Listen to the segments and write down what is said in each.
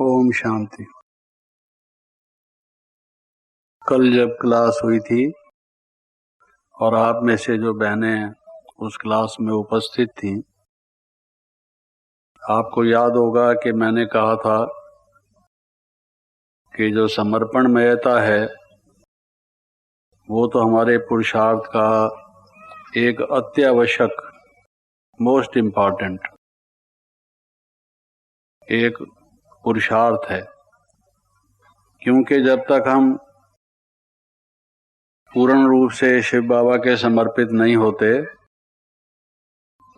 ओम शांति। कल जब क्लास हुई थी और आप में से जो बहनें उस क्लास में उपस्थित थीं, आपको याद होगा कि मैंने कहा था कि जो समर्पणमयता है वो तो हमारे पुरुषार्थ का एक अत्यावश्यक, मोस्ट इम्पॉर्टेंट एक पुरुषार्थ है, क्योंकि जब तक हम पूर्ण रूप से शिव बाबा के समर्पित नहीं होते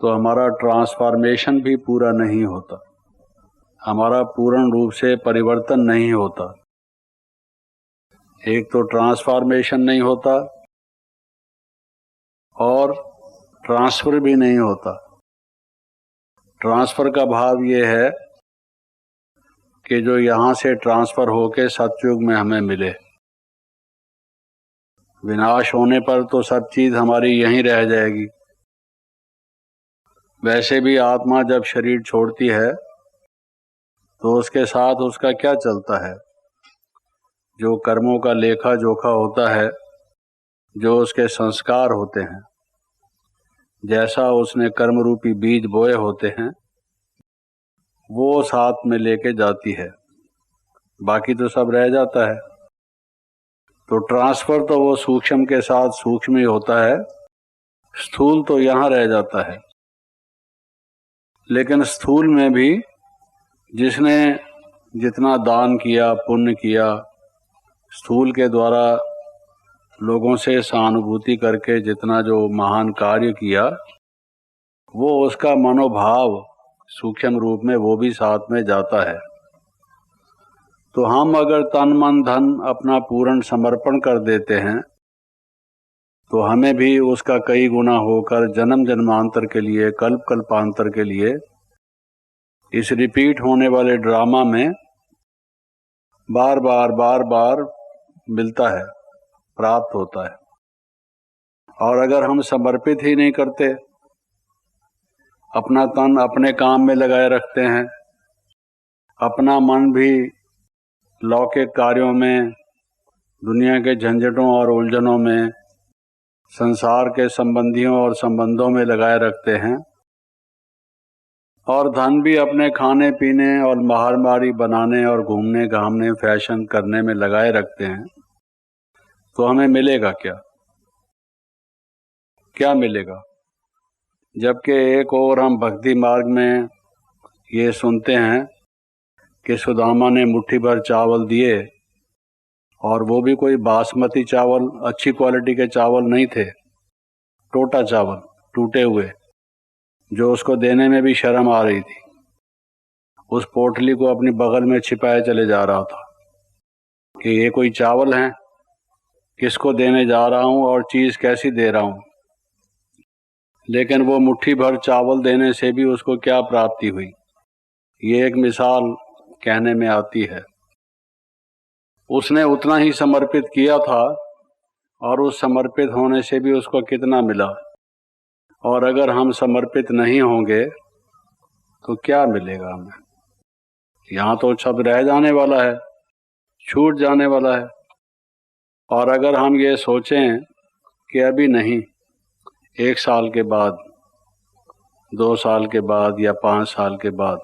तो हमारा ट्रांसफॉर्मेशन भी पूरा नहीं होता, हमारा पूर्ण रूप से परिवर्तन नहीं होता। एक तो ट्रांसफॉर्मेशन नहीं होता और ट्रांसफर भी नहीं होता। ट्रांसफर का भाव ये है कि जो यहाँ से ट्रांसफर होके सतयुग में हमें मिले। विनाश होने पर तो सब चीज हमारी यहीं रह जाएगी। वैसे भी आत्मा जब शरीर छोड़ती है तो उसके साथ उसका क्या चलता है? जो कर्मों का लेखा जोखा होता है, जो उसके संस्कार होते हैं, जैसा उसने कर्म रूपी बीज बोए होते हैं वो साथ में लेके जाती है, बाकी तो सब रह जाता है। तो ट्रांसफर तो वो सूक्ष्म के साथ सूक्ष्म ही होता है, स्थूल तो यहाँ रह जाता है। लेकिन स्थूल में भी जिसने जितना दान किया, पुण्य किया, स्थूल के द्वारा लोगों से सहानुभूति करके जितना जो महान कार्य किया, वो उसका मनोभाव सूक्ष्म रूप में वो भी साथ में जाता है। तो हम अगर तन मन धन अपना पूर्ण समर्पण कर देते हैं तो हमें भी उसका कई गुना होकर जन्म जन्मांतर के लिए, कल्प कल्पांतर के लिए इस रिपीट होने वाले ड्रामा में बार बार मिलता है, प्राप्त होता है। और अगर हम समर्पित ही नहीं करते, अपना तन अपने काम में लगाए रखते हैं, अपना मन भी लौकिक कार्यों में, दुनिया के झंझटों और उलझनों में, संसार के संबंधियों और संबंधों में लगाए रखते हैं, और धन भी अपने खाने पीने और महामारी बनाने और घूमने घामने फैशन करने में लगाए रखते हैं, तो हमें मिलेगा क्या? क्या मिलेगा? जबकि एक और हम भक्ति मार्ग में ये सुनते हैं कि सुदामा ने मुट्ठी भर चावल दिए, और वो भी कोई बासमती चावल, अच्छी क्वालिटी के चावल नहीं थे, टोटा चावल, टूटे हुए, जो उसको देने में भी शर्म आ रही थी। उस पोटली को अपनी बगल में छिपाए चले जा रहा था कि ये कोई चावल हैं, किसको देने जा रहा हूं और चीज कैसी दे रहा हूं। लेकिन वो मुट्ठी भर चावल देने से भी उसको क्या प्राप्ति हुई, ये एक मिसाल कहने में आती है। उसने उतना ही समर्पित किया था और उस समर्पित होने से भी उसको कितना मिला। और अगर हम समर्पित नहीं होंगे तो क्या मिलेगा हमें? यहाँ तो सब रह जाने वाला है, छूट जाने वाला है। और अगर हम ये सोचें कि अभी नहीं, 1 साल के बाद, 2 साल के बाद या 5 साल के बाद,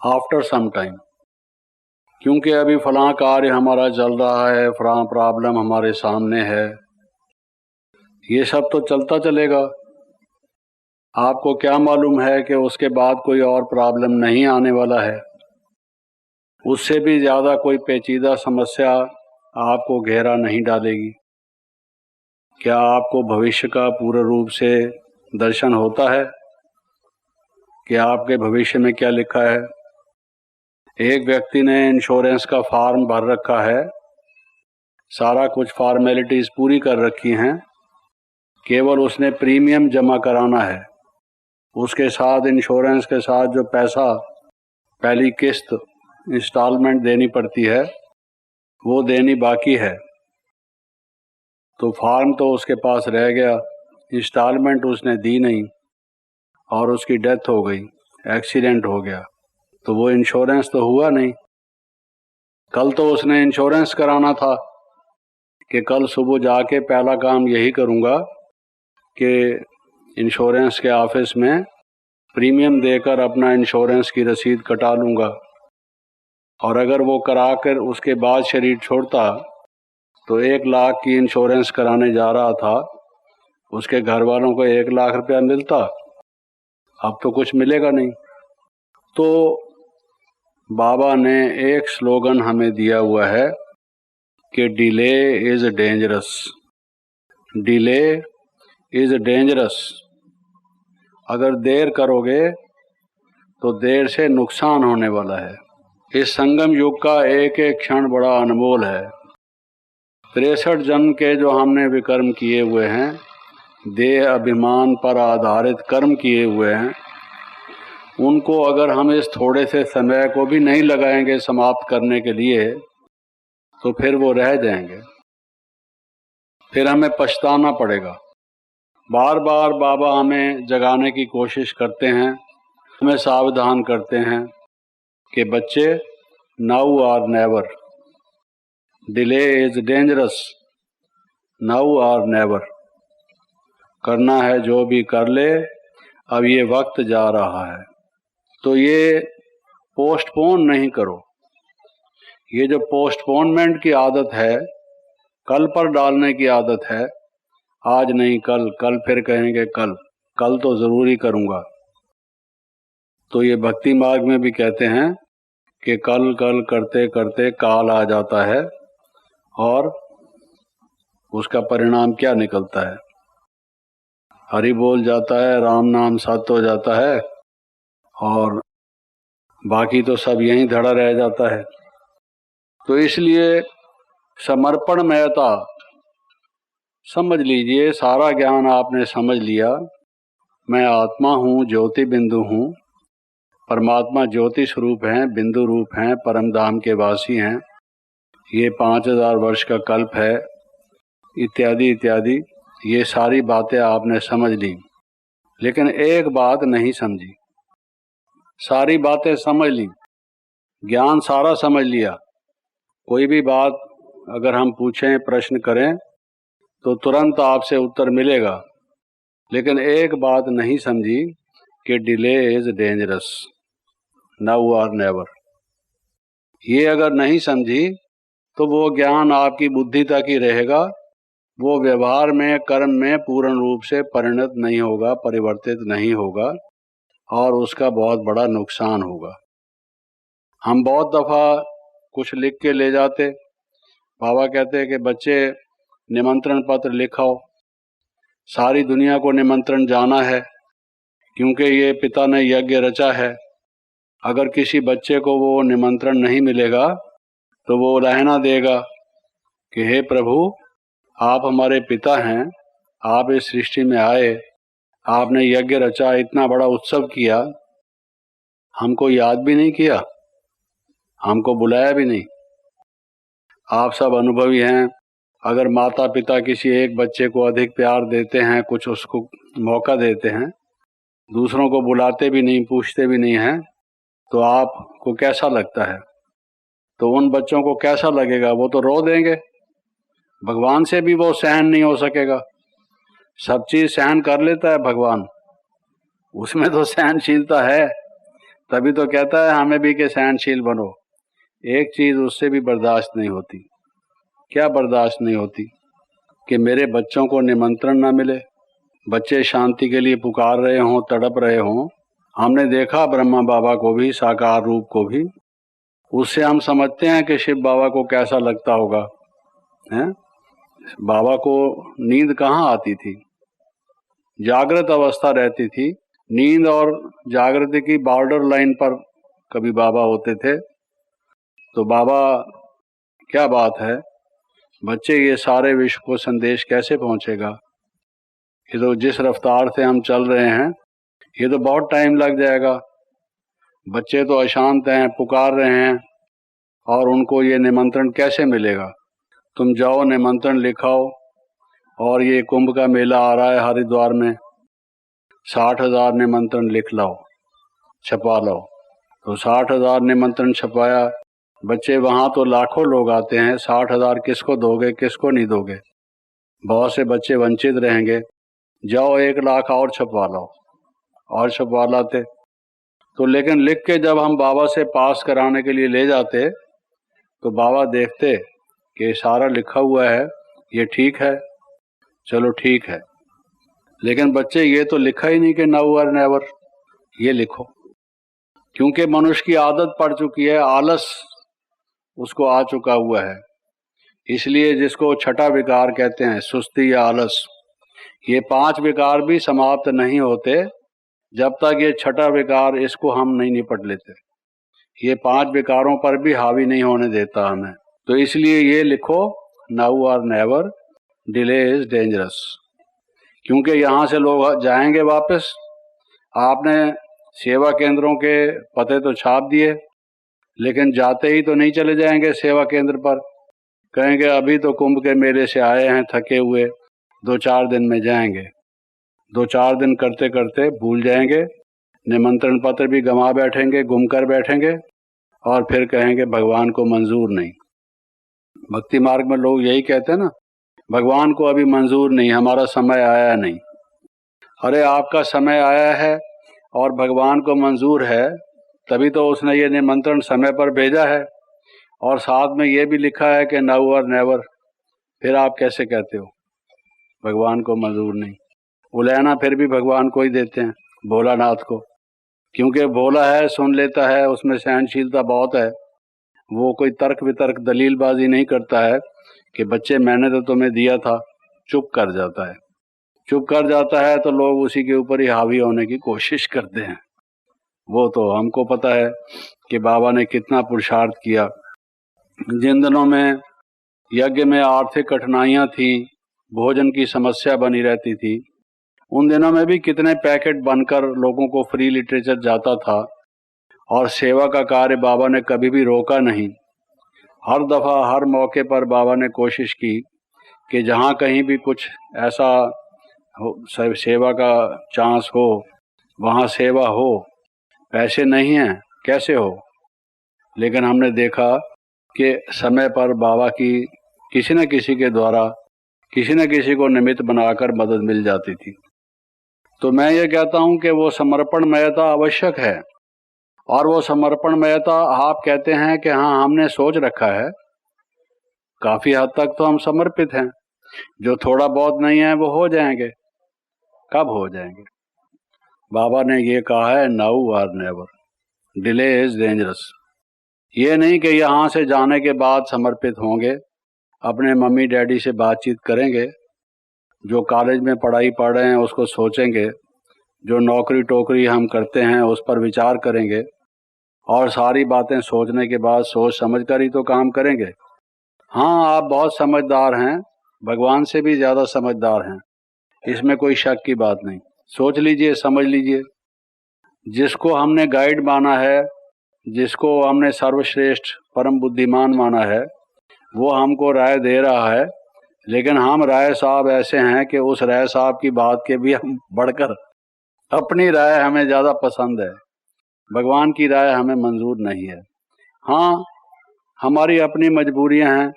आफ्टर सम टाइम, क्योंकि अभी फलां कार्य हमारा चल रहा है, फलां प्रॉब्लम हमारे सामने है, ये सब तो चलता चलेगा। आपको क्या मालूम है कि उसके बाद कोई और प्रॉब्लम नहीं आने वाला है? उससे भी ज्यादा कोई पेचीदा समस्या आपको घेरा नहीं डालेगी। क्या आपको भविष्य का पूर्ण रूप से दर्शन होता है कि आपके भविष्य में क्या लिखा है? एक व्यक्ति ने इंश्योरेंस का फॉर्म भर रखा है, सारा कुछ फॉर्मेलिटीज पूरी कर रखी हैं, केवल उसने प्रीमियम जमा कराना है। उसके साथ इंश्योरेंस के साथ जो पैसा, पहली किस्त इंस्टॉलमेंट देनी पड़ती है, वो देनी बाकी है। तो फॉर्म तो उसके पास रह गया, इंस्टॉलमेंट उसने दी नहीं और उसकी डेथ हो गई, एक्सीडेंट हो गया। तो वो इंश्योरेंस तो हुआ नहीं। कल तो उसने इंश्योरेंस कराना था कि कल सुबह जाके पहला काम यही करूँगा कि इंश्योरेंस के ऑफिस में प्रीमियम देकर अपना इंश्योरेंस की रसीद कटा लूँगा, और अगर वो करा कर उसके बाद शरीर छोड़ता तो 1 लाख की इंश्योरेंस कराने जा रहा था, उसके घर वालों को 1 लाख रुपया मिलता, अब तो कुछ मिलेगा नहीं। तो बाबा ने एक स्लोगन हमें दिया हुआ है कि delay is dangerous, delay is dangerous. अगर देर करोगे तो देर से नुकसान होने वाला है। इस संगम युग का एक एक क्षण बड़ा अनमोल है। 63 जन्म के जो हमने विकर्म किए हुए हैं, देह अभिमान पर आधारित कर्म किए हुए हैं, उनको अगर हम इस थोड़े से समय को भी नहीं लगाएंगे समाप्त करने के लिए, तो फिर वो रह जाएंगे, फिर हमें पछताना पड़ेगा। बार बार बाबा हमें जगाने की कोशिश करते हैं, हमें सावधान करते हैं कि बच्चे, नाउ और never, delay is dangerous, now और नेवर। करना है जो भी कर ले, अब ये वक्त जा रहा है। तो ये पोस्टपोन नहीं करो। ये जो पोस्टपोनमेंट की आदत है, कल पर डालने की आदत है, आज नहीं कल, कल फिर कहेंगे कल, कल तो ज़रूरी करूँगा। तो ये भक्ति मार्ग में भी कहते हैं कि कल कल करते करते काल आ जाता है, और उसका परिणाम क्या निकलता है? हरि बोल जाता है, राम नाम सत्य हो जाता है, और बाकी तो सब यहीं धड़ा रह जाता है। तो इसलिए समर्पण महता, समझ लीजिए, सारा ज्ञान आपने समझ लिया। मैं आत्मा हूँ, ज्योति बिंदु हूँ, परमात्मा ज्योति स्वरूप हैं, बिंदु रूप हैं, परम धाम के वासी हैं, ये 5000 वर्ष का कल्प है, इत्यादि इत्यादि। ये सारी बातें आपने समझ ली, लेकिन एक बात नहीं समझी। सारी बातें समझ ली, ज्ञान सारा समझ लिया, कोई भी बात अगर हम पूछें, प्रश्न करें, तो तुरंत आपसे उत्तर मिलेगा, लेकिन एक बात नहीं समझी कि डिले इज डेंजरस, नाउ और नेवर। ये अगर नहीं समझी तो वो ज्ञान आपकी बुद्धि तक ही रहेगा, वो व्यवहार में, कर्म में पूर्ण रूप से परिणत नहीं होगा, परिवर्तित नहीं होगा, और उसका बहुत बड़ा नुकसान होगा। हम बहुत दफ़ा कुछ लिख के ले जाते, बाबा कहते हैं कि बच्चे निमंत्रण पत्र लिखाओ, सारी दुनिया को निमंत्रण जाना है, क्योंकि ये पिता ने यज्ञ रचा है। अगर किसी बच्चे को वो निमंत्रण नहीं मिलेगा तो वो रहना देगा कि हे प्रभु, आप हमारे पिता हैं, आप इस सृष्टि में आए, आपने यज्ञ रचा, इतना बड़ा उत्सव किया, हमको याद भी नहीं किया, हमको बुलाया भी नहीं। आप सब अनुभवी हैं, अगर माता पिता किसी एक बच्चे को अधिक प्यार देते हैं, कुछ उसको मौका देते हैं, दूसरों को बुलाते भी नहीं, पूछते भी नहीं हैं, तो आपको कैसा लगता है? तो उन बच्चों को कैसा लगेगा? वो तो रो देंगे। भगवान से भी वो सहन नहीं हो सकेगा। सब चीज़ सहन कर लेता है भगवान, उसमें तो सहनशीलता है, तभी तो कहता है हमें भी कि सहनशील बनो। एक चीज़ उससे भी बर्दाश्त नहीं होती। क्या बर्दाश्त नहीं होती? कि मेरे बच्चों को निमंत्रण ना मिले, बच्चे शांति के लिए पुकार रहे हों, तड़प रहे हों। हमने देखा ब्रह्मा बाबा को भी, साकार रूप को भी, उससे हम समझते हैं कि शिव बाबा को कैसा लगता होगा, हैं? बाबा को नींद कहाँ आती थी, जागृत अवस्था रहती थी। नींद और जागृति की बॉर्डर लाइन पर कभी बाबा होते थे। तो बाबा, क्या बात है बच्चे, ये सारे विश्व को संदेश कैसे पहुंचेगा? ये तो जिस रफ्तार से हम चल रहे हैं, ये तो बहुत टाइम लग जाएगा। बच्चे तो अशांत हैं, पुकार रहे हैं, और उनको ये निमंत्रण कैसे मिलेगा? तुम जाओ, निमंत्रण लिखाओ, और ये कुंभ का मेला आ रहा है हरिद्वार में, 60,000 निमंत्रण लिख लाओ, छपा लो, तो 60,000 निमंत्रण छपवाया। बच्चे वहाँ तो लाखों लोग आते हैं, 60,000 किसको दोगे, किसको नहीं दोगे। बहुत से बच्चे वंचित रहेंगे। जाओ 1 लाख और छपवा लो, और छपवा लाते। तो लेकिन लिख के जब हम बाबा से पास कराने के लिए ले जाते तो बाबा देखते कि सारा लिखा हुआ है, ये ठीक है, चलो ठीक है। लेकिन बच्चे ये तो लिखा ही नहीं कि नाउ और नेवर, ये लिखो। क्योंकि मनुष्य की आदत पड़ चुकी है, आलस उसको आ चुका हुआ है। इसलिए जिसको छठा विकार कहते हैं, सुस्ती या आलस, ये 5 विकार भी समाप्त नहीं होते जब तक ये छठा विकार इसको हम नहीं निपट लेते। ये 5 विकारों पर भी हावी नहीं होने देता हमें। तो इसलिए ये लिखो, नाउ और नेवर, डिले इज डेंजरस। क्योंकि यहाँ से लोग जाएंगे वापस। आपने सेवा केंद्रों के पते तो छाप दिए, लेकिन जाते ही तो नहीं चले जाएंगे सेवा केंद्र पर। कहेंगे अभी तो कुंभ के मेले से आए हैं थके हुए, 2-4 दिन में जाएंगे। 2-4 दिन करते करते भूल जाएंगे, निमंत्रण पत्र भी गंवा बैठेंगे, गुम कर बैठेंगे, और फिर कहेंगे भगवान को मंजूर नहीं। भक्ति मार्ग में लोग यही कहते हैं ना, भगवान को अभी मंजूर नहीं, हमारा समय आया नहीं। अरे आपका समय आया है और भगवान को मंजूर है, तभी तो उसने ये निमंत्रण समय पर भेजा है, और साथ में ये भी लिखा है कि नाउ और नेवर। फिर आप कैसे कहते हो भगवान को मंजूर नहीं? उलैना फिर भी भगवान को ही देते हैं, भोलानाथ को, क्योंकि भोला है, सुन लेता है, उसमें सहनशीलता बहुत है। वो कोई तर्क वितर्क दलीलबाजी नहीं करता है कि बच्चे मैंने तो तुम्हें दिया था। चुप कर जाता है। चुप कर जाता है तो लोग उसी के ऊपर ही हावी होने की कोशिश करते हैं। वो तो हमको पता है कि बाबा ने कितना पुरुषार्थ किया। जिन दिनों में यज्ञ में आर्थिक कठिनाइयाँ थी, भोजन की समस्या बनी रहती थी, उन दिनों में भी कितने पैकेट बनकर लोगों को फ्री लिटरेचर जाता था, और सेवा का कार्य बाबा ने कभी भी रोका नहीं। हर दफ़ा हर मौके पर बाबा ने कोशिश की कि जहाँ कहीं भी कुछ ऐसा हो, सेवा का चांस हो, वहाँ सेवा हो। पैसे नहीं हैं, कैसे हो? लेकिन हमने देखा कि समय पर बाबा की किसी न किसी के द्वारा किसी न किसी को निमित्त बनाकर मदद मिल जाती थी। तो मैं ये कहता हूँ कि वो समर्पणमयता आवश्यक है। और वो समर्पणमयता आप कहते हैं कि हाँ हमने सोच रखा है, काफ़ी हद तक तो हम समर्पित हैं। जो थोड़ा बहुत नहीं है वो हो जाएंगे। कब हो जाएंगे? बाबा ने ये कहा है, नाउ और नेवर, डिले इज डेंजरस। ये नहीं कि यहाँ से जाने के बाद समर्पित होंगे, अपने मम्मी डैडी से बातचीत करेंगे, जो कॉलेज में पढ़ाई पढ़ रहे हैं उसको सोचेंगे, जो नौकरी टोकरी हम करते हैं उस पर विचार करेंगे, और सारी बातें सोचने के बाद सोच समझ कर ही तो काम करेंगे। हाँ, आप बहुत समझदार हैं, भगवान से भी ज़्यादा समझदार हैं, इसमें कोई शक की बात नहीं। सोच लीजिए, समझ लीजिए। जिसको हमने गाइड माना है, जिसको हमने सर्वश्रेष्ठ परम बुद्धिमान माना है, वो हमको राय दे रहा है, लेकिन हम राय साहब ऐसे हैं कि उस राय साहब की बात के भी हम बढ़कर अपनी राय हमें ज़्यादा पसंद है। भगवान की राय हमें मंजूर नहीं है। हाँ, हमारी अपनी मजबूरियां हैं,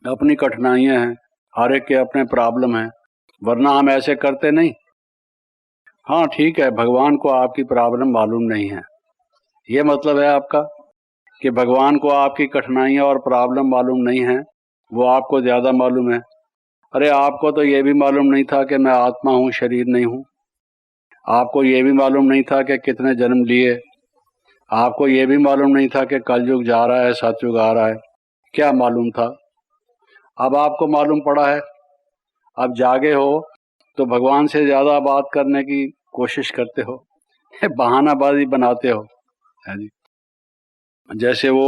अपनी कठिनाइयां हैं, हर एक के अपने प्रॉब्लम हैं, वरना हम ऐसे करते नहीं। हाँ ठीक है, भगवान को आपकी प्रॉब्लम मालूम नहीं है, ये मतलब है आपका कि भगवान को आपकी कठिनाइयां और प्रॉब्लम मालूम नहीं है, वो आपको ज़्यादा मालूम है। अरे आपको तो ये भी मालूम नहीं था कि मैं आत्मा हूँ, शरीर नहीं हूँ। आपको ये भी मालूम नहीं था कि कितने जन्म लिए। आपको ये भी मालूम नहीं था कि कलयुग जा रहा है, सतयुग आ रहा है। क्या मालूम था? अब आपको मालूम पड़ा है। अब जागे हो तो भगवान से ज़्यादा बात करने की कोशिश करते हो, बहानाबाजी बनाते हो, है जी। जैसे वो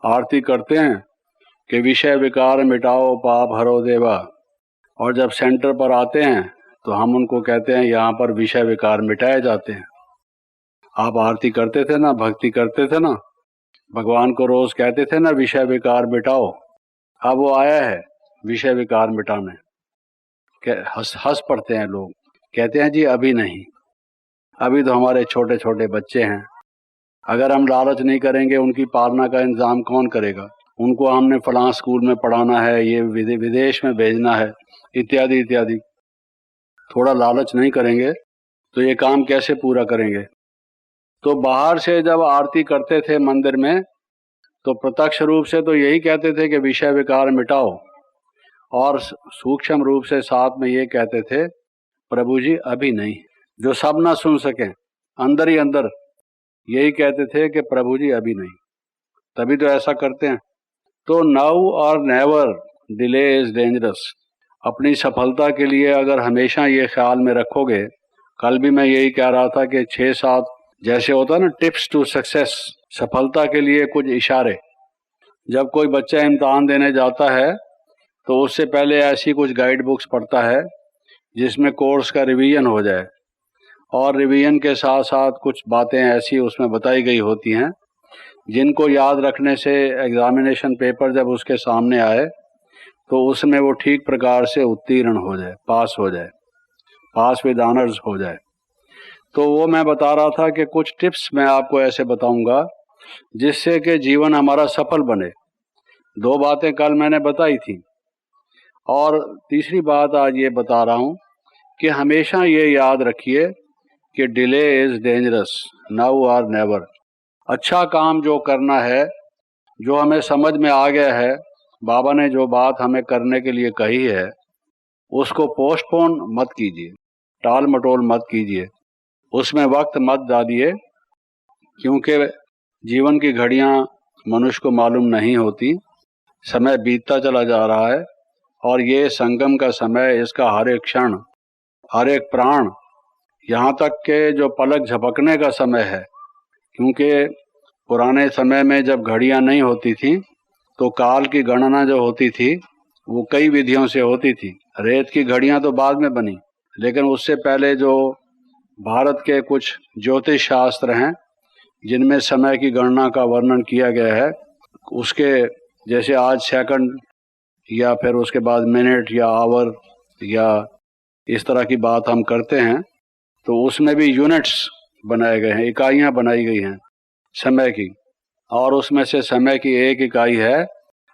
आरती करते हैं कि विषय विकार मिटाओ पाप हरो देवा, और जब सेंटर पर आते हैं तो हम उनको कहते हैं यहाँ पर विषय विकार मिटाए जाते हैं। आप आरती करते थे ना, भक्ति करते थे ना, भगवान को रोज कहते थे ना विषय विकार मिटाओ। अब वो आया है विषय विकार मिटाने। हंस पड़ते हैं लोग, कहते हैं जी अभी नहीं, अभी तो हमारे छोटे छोटे बच्चे हैं, अगर हम लालच नहीं करेंगे, उनकी पालना का इंतजाम कौन करेगा? उनको हमने फलां स्कूल में पढ़ाना है, ये विदेश में भेजना है, इत्यादि इत्यादि। थोड़ा लालच नहीं करेंगे तो ये काम कैसे पूरा करेंगे? तो बाहर से जब आरती करते थे मंदिर में, तो प्रत्यक्ष रूप से तो यही कहते थे कि विषय विकार मिटाओ, और सूक्ष्म रूप से साथ में ये कहते थे, प्रभु जी अभी नहीं। जो सब ना सुन सके, अंदर ही अंदर यही कहते थे कि प्रभु जी अभी नहीं। तभी तो ऐसा करते हैं। तो नाउ और नेवर, डिले इज डेंजरस। अपनी सफलता के लिए अगर हमेशा ये ख्याल में रखोगे, कल भी मैं यही कह रहा था कि 6-7 जैसे होता है ना, टिप्स टू सक्सेस, सफलता के लिए कुछ इशारे। जब कोई बच्चा इम्तहान देने जाता है तो उससे पहले ऐसी कुछ गाइड बुक्स पढ़ता है जिसमें कोर्स का रिवीजन हो जाए, और रिवीजन के साथ साथ कुछ बातें ऐसी उसमें बताई गई होती हैं जिनको याद रखने से एग्जामिनेशन पेपर जब उसके सामने आए तो उसमें वो ठीक प्रकार से उत्तीर्ण हो जाए, पास हो जाए, पास विद ऑनर्स हो जाए। तो वो मैं बता रहा था कि कुछ टिप्स मैं आपको ऐसे बताऊंगा जिससे कि जीवन हमारा सफल बने। 2 बातें कल मैंने बताई थी, और तीसरी बात आज ये बता रहा हूँ कि हमेशा ये याद रखिए कि डिले इज डेंजरस, नाउ और नेवर। अच्छा काम जो करना है, जो हमें समझ में आ गया है, बाबा ने जो बात हमें करने के लिए कही है, उसको पोस्टपोन मत कीजिए, टाल मटोल मत कीजिए, उसमें वक्त मत डालिए, क्योंकि जीवन की घड़ियां मनुष्य को मालूम नहीं होती। समय बीतता चला जा रहा है, और ये संगम का समय, इसका हर एक क्षण, हर एक प्राण, यहाँ तक के जो पलक झपकने का समय है। क्योंकि पुराने समय में जब घड़ियां नहीं होती थी तो काल की गणना जो होती थी वो कई विधियों से होती थी। रेत की घड़ियां तो बाद में बनी, लेकिन उससे पहले जो भारत के कुछ ज्योतिष शास्त्र हैं जिनमें समय की गणना का वर्णन किया गया है, उसके जैसे आज सेकंड या फिर उसके बाद मिनट या आवर या इस तरह की बात हम करते हैं, तो उसमें भी यूनिट्स बनाए गए हैं, इकाइयां बनाई गई हैं समय की। और उसमें से समय की एक इकाई है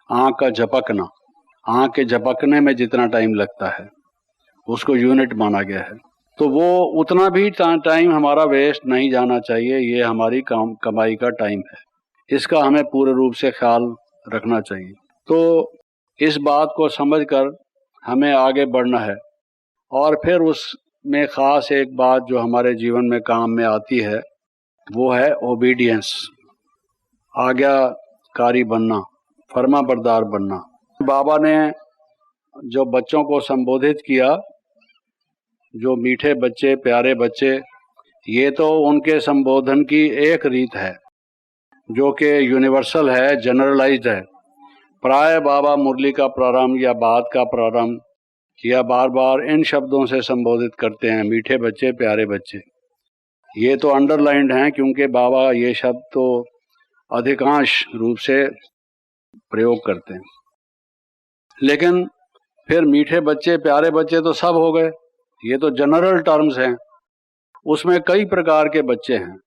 आँख का झपकना। आँख के झपकने में जितना टाइम लगता है उसको यूनिट माना गया है। तो वो उतना भी टाइम हमारा वेस्ट नहीं जाना चाहिए। ये हमारी कमाई का टाइम है, इसका हमें पूर्ण रूप से ख्याल रखना चाहिए। तो इस बात को समझकर हमें आगे बढ़ना है। और फिर उसमें ख़ास एक बात जो हमारे जीवन में काम में आती है वो है ओबीडियंस, आज्ञाकारी बनना, फर्माबरदार बनना। बाबा ने जो बच्चों को संबोधित किया, जो मीठे बच्चे, प्यारे बच्चे, ये तो उनके संबोधन की एक रीत है जो कि यूनिवर्सल है, जनरलाइज्ड है। प्राय बाबा मुरली का प्रारंभ या बात का प्रारंभ या बार बार इन शब्दों से संबोधित करते हैं, मीठे बच्चे, प्यारे बच्चे। ये तो अंडरलाइंड हैं क्योंकि बाबा ये शब्द तो अधिकांश रूप से प्रयोग करते हैं। लेकिन फिर मीठे बच्चे, प्यारे बच्चे तो सब हो गए, ये तो जनरल टर्म्स हैं। उसमें कई प्रकार के बच्चे हैं,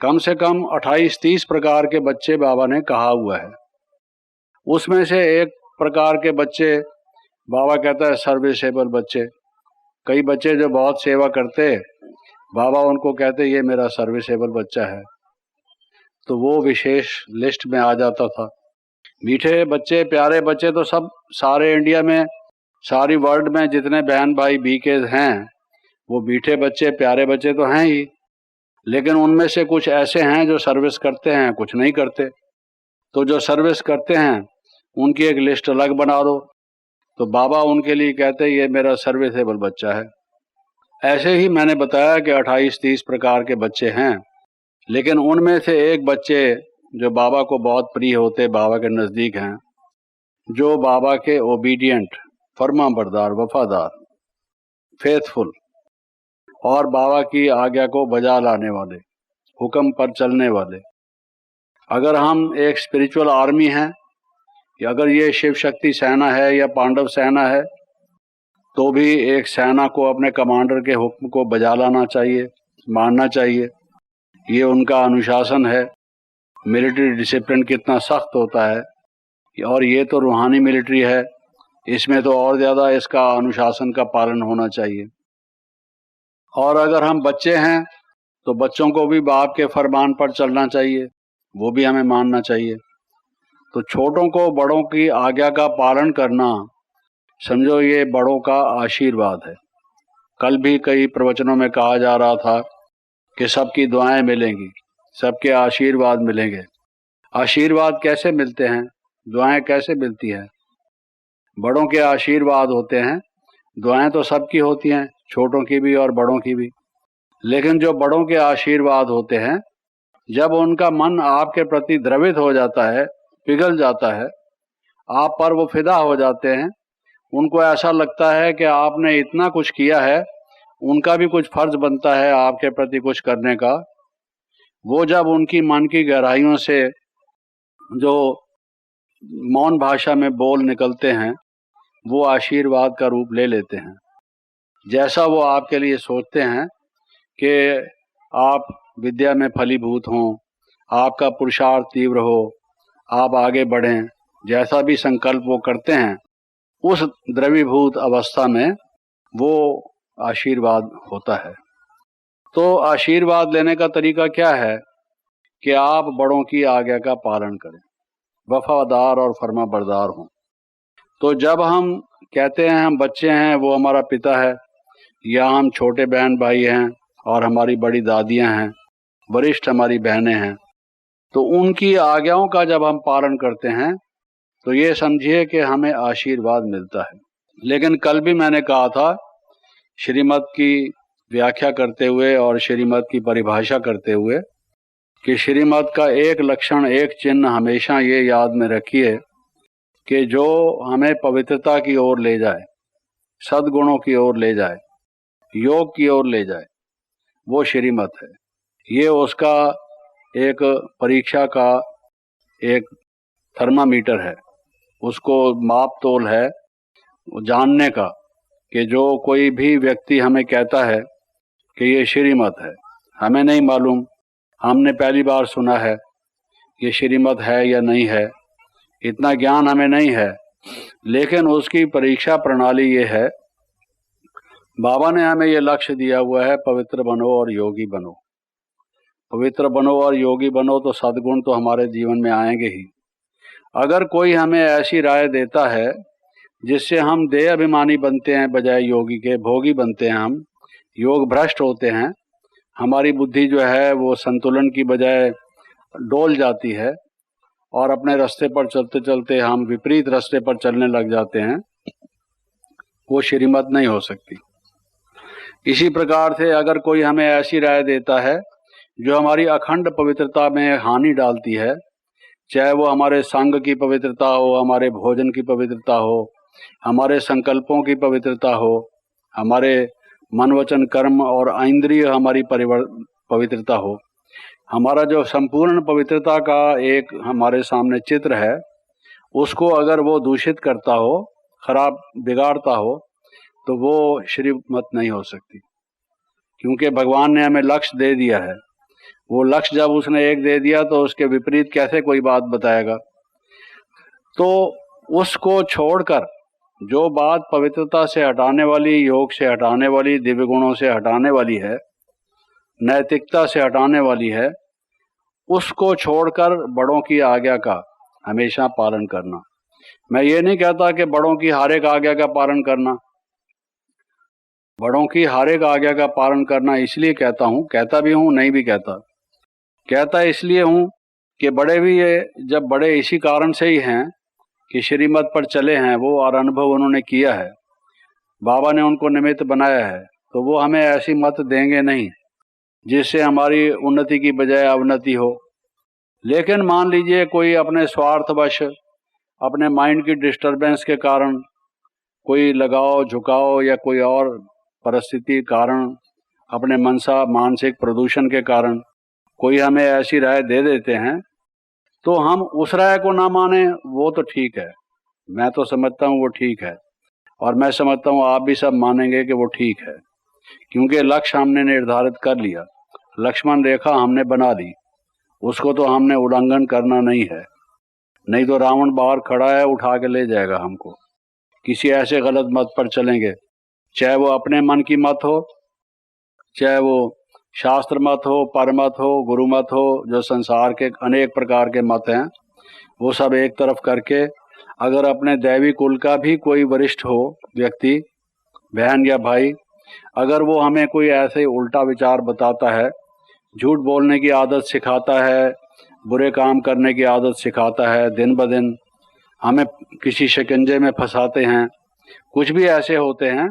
कम से कम 28-30 प्रकार के बच्चे बाबा ने कहा हुआ है। उसमें से एक प्रकार के बच्चे बाबा कहता है सर्विसेबल बच्चे। कई बच्चे जो बहुत सेवा करते, बाबा उनको कहते ये मेरा सर्विसेबल बच्चा है, तो वो विशेष लिस्ट में आ जाता था। मीठे बच्चे, प्यारे बच्चे तो सब सारे इंडिया में, सारी वर्ल्ड में जितने बहन भाई बीके हैं वो मीठे बच्चे, प्यारे बच्चे तो हैं ही। लेकिन उनमें से कुछ ऐसे हैं जो सर्विस करते हैं, कुछ नहीं करते। तो जो सर्विस करते हैं उनकी एक लिस्ट अलग बना दो, तो बाबा उनके लिए कहते हैं ये मेरा सर्विसेबल बच्चा है। ऐसे ही मैंने बताया कि 28-30 प्रकार के बच्चे हैं, लेकिन उनमें से एक बच्चे जो बाबा को बहुत प्रिय होते, बाबा के नज़दीक हैं, जो बाबा के ओबीडियंट, फर्माबरदार, वफादार, फेथफुल, और बाबा की आज्ञा को बजा लाने वाले, हुक्म पर चलने वाले। अगर हम एक स्पिरिचुअल आर्मी हैं, या अगर ये शिव शक्ति सेना है या पांडव सेना है, तो भी एक सेना को अपने कमांडर के हुक्म को बजा लाना चाहिए, मानना चाहिए। ये उनका अनुशासन है। मिलिट्री डिसिप्लिन कितना सख्त होता है, और ये तो रूहानी मिलिट्री है, इसमें तो और ज़्यादा इसका अनुशासन का पालन होना चाहिए। और अगर हम बच्चे हैं तो बच्चों को भी बाप के फरमान पर चलना चाहिए, वो भी हमें मानना चाहिए। तो छोटों को बड़ों की आज्ञा का पालन करना, समझो ये बड़ों का आशीर्वाद है। कल भी कई प्रवचनों में कहा जा रहा था कि सबकी दुआएं मिलेंगी, सबके आशीर्वाद मिलेंगे। आशीर्वाद कैसे मिलते हैं, दुआएं कैसे मिलती हैं? बड़ों के आशीर्वाद होते हैं, दुआएं तो सबकी होती हैं, छोटों की भी और बड़ों की भी। लेकिन जो बड़ों के आशीर्वाद होते हैं, जब उनका मन आपके प्रति द्रवित हो जाता है, पिघल जाता है, आप पर वो फिदा हो जाते हैं, उनको ऐसा लगता है कि आपने इतना कुछ किया है, उनका भी कुछ फर्ज बनता है आपके प्रति कुछ करने का। वो जब उनकी मन की गहराइयों से जो मौन भाषा में बोल निकलते हैं, वो आशीर्वाद का रूप ले लेते हैं। जैसा वो आपके लिए सोचते हैं कि आप विद्या में फलीभूत हों, आपका पुरुषार्थ तीव्र हो, आप आगे बढ़ें, जैसा भी संकल्प वो करते हैं, उस द्रवीभूत अवस्था में वो आशीर्वाद होता है। तो आशीर्वाद लेने का तरीका क्या है कि आप बड़ों की आज्ञा का पालन करें, वफादार और फर्माबरदार हों। तो जब हम कहते हैं हम बच्चे हैं, वो हमारा पिता है, या हम छोटे बहन भाई हैं और हमारी बड़ी दादियां हैं, वरिष्ठ हमारी बहनें हैं, तो उनकी आज्ञाओं का जब हम पालन करते हैं तो ये समझिए कि हमें आशीर्वाद मिलता है। लेकिन कल भी मैंने कहा था, श्रीमत की व्याख्या करते हुए और श्रीमत की परिभाषा करते हुए, कि श्रीमत का एक लक्षण, एक चिन्ह हमेशा ये याद में रखिए कि जो हमें पवित्रता की ओर ले जाए, सद्गुणों की ओर ले जाए, योग की ओर ले जाए, वो श्रीमत है। ये उसका एक परीक्षा का एक थर्मामीटर है, उसको माप तोल है जानने का कि जो कोई भी व्यक्ति हमें कहता है कि ये श्रीमत है, हमें नहीं मालूम, हमने पहली बार सुना है, ये श्रीमत है या नहीं है, इतना ज्ञान हमें नहीं है। लेकिन उसकी परीक्षा प्रणाली ये है, बाबा ने हमें ये लक्ष्य दिया हुआ है, पवित्र बनो और योगी बनो। पवित्र बनो और योगी बनो तो सद्गुण तो हमारे जीवन में आएंगे ही। अगर कोई हमें ऐसी राय देता है जिससे हम देह अभिमानी बनते हैं बजाय योगी के, भोगी बनते हैं, हम योग भ्रष्ट होते हैं, हमारी बुद्धि जो है वो संतुलन की बजाय डोल जाती है और अपने रास्ते पर चलते चलते हम विपरीत रास्ते पर चलने लग जाते हैं, वो श्रीमत नहीं हो सकती। इसी प्रकार से अगर कोई हमें ऐसी राय देता है जो हमारी अखंड पवित्रता में हानि डालती है, चाहे वो हमारे संग की पवित्रता हो, हमारे भोजन की पवित्रता हो, हमारे संकल्पों की पवित्रता हो, हमारे मन वचन कर्म और इंद्रिय हमारी पवित्रता हो, हमारा जो संपूर्ण पवित्रता का एक हमारे सामने चित्र है, उसको अगर वो दूषित करता हो, खराब बिगाड़ता हो, तो वो श्रीमत नहीं हो सकती। क्योंकि भगवान ने हमें लक्ष्य दे दिया है, वो लक्ष्य जब उसने एक दे दिया तो उसके विपरीत कैसे कोई बात बताएगा। तो उसको छोड़कर जो बात पवित्रता से हटाने वाली, योग से हटाने वाली, दिव्य गुणों से हटाने वाली है, नैतिकता से हटाने वाली है, उसको छोड़कर बड़ों की आज्ञा का हमेशा पालन करना। मैं ये नहीं कहता कि बड़ों की हर एक आज्ञा का पालन करना, बड़ों की हर एक आज्ञा का पालन करना इसलिए कहता हूँ, कहता भी हूँ, नहीं भी कहता, कहता इसलिए हूँ कि बड़े भी ये जब बड़े इसी कारण से ही हैं कि श्रीमत पर चले हैं वो, और अनुभव उन्होंने किया है, बाबा ने उनको निमित्त बनाया है, तो वो हमें ऐसी मत देंगे नहीं जिससे हमारी उन्नति की बजाय अवनति हो। लेकिन मान लीजिए कोई अपने स्वार्थवश, अपने माइंड की डिस्टर्बेंस के कारण, कोई लगाव झुकाव या कोई और परिस्थिति कारण, अपने मनसा मानसिक प्रदूषण के कारण कोई हमें ऐसी राय दे देते हैं, तो हम उस राय को ना माने, वो तो ठीक है, मैं तो समझता हूँ वो ठीक है, और मैं समझता हूँ आप भी सब मानेंगे कि वो ठीक है, क्योंकि लक्ष्य हमने निर्धारित कर लिया। लक्ष्मण रेखा हमने बना ली, उसको तो हमने उल्लंघन करना नहीं है, नहीं तो रावण बाहर खड़ा है, उठा के ले जाएगा हमको। किसी ऐसे गलत मत पर चलेंगे, चाहे वो अपने मन की मत हो, चाहे वो शास्त्र मत हो, परमत हो, गुरु मत हो, जो संसार के अनेक प्रकार के मत हैं, वो सब एक तरफ करके अगर अपने दैवी कुल का भी कोई वरिष्ठ हो व्यक्ति, बहन या भाई, अगर वो हमें कोई ऐसे उल्टा विचार बताता है, झूठ बोलने की आदत सिखाता है, बुरे काम करने की आदत सिखाता है, दिन ब दिन हमें किसी शिकंजे में फंसाते हैं, कुछ भी ऐसे होते हैं,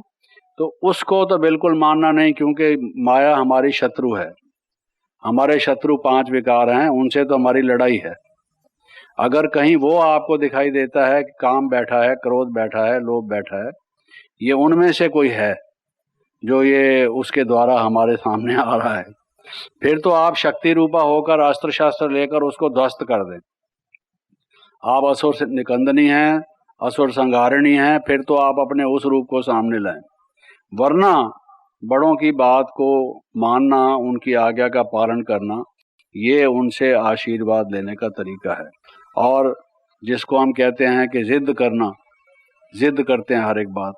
तो उसको तो बिल्कुल मानना नहीं, क्योंकि माया हमारी शत्रु है। हमारे शत्रु 5 विकार हैं, उनसे तो हमारी लड़ाई है। अगर कहीं वो आपको दिखाई देता है कि काम बैठा है, क्रोध बैठा है, लोभ बैठा है, ये उनमें से कोई है जो ये उसके द्वारा हमारे सामने आ रहा है, फिर तो आप शक्ति रूपा होकर अस्त्र शस्त्र लेकर उसको ध्वस्त कर दें। आप असुर से निकंदनी हैं, असुर संहारिणी हैं, फिर तो आप अपने उस रूप को सामने लाएं। वरना बड़ों की बात को मानना, उनकी आज्ञा का पालन करना, ये उनसे आशीर्वाद लेने का तरीका है। और जिसको हम कहते हैं कि जिद करना, जिद करते हैं हर एक बात,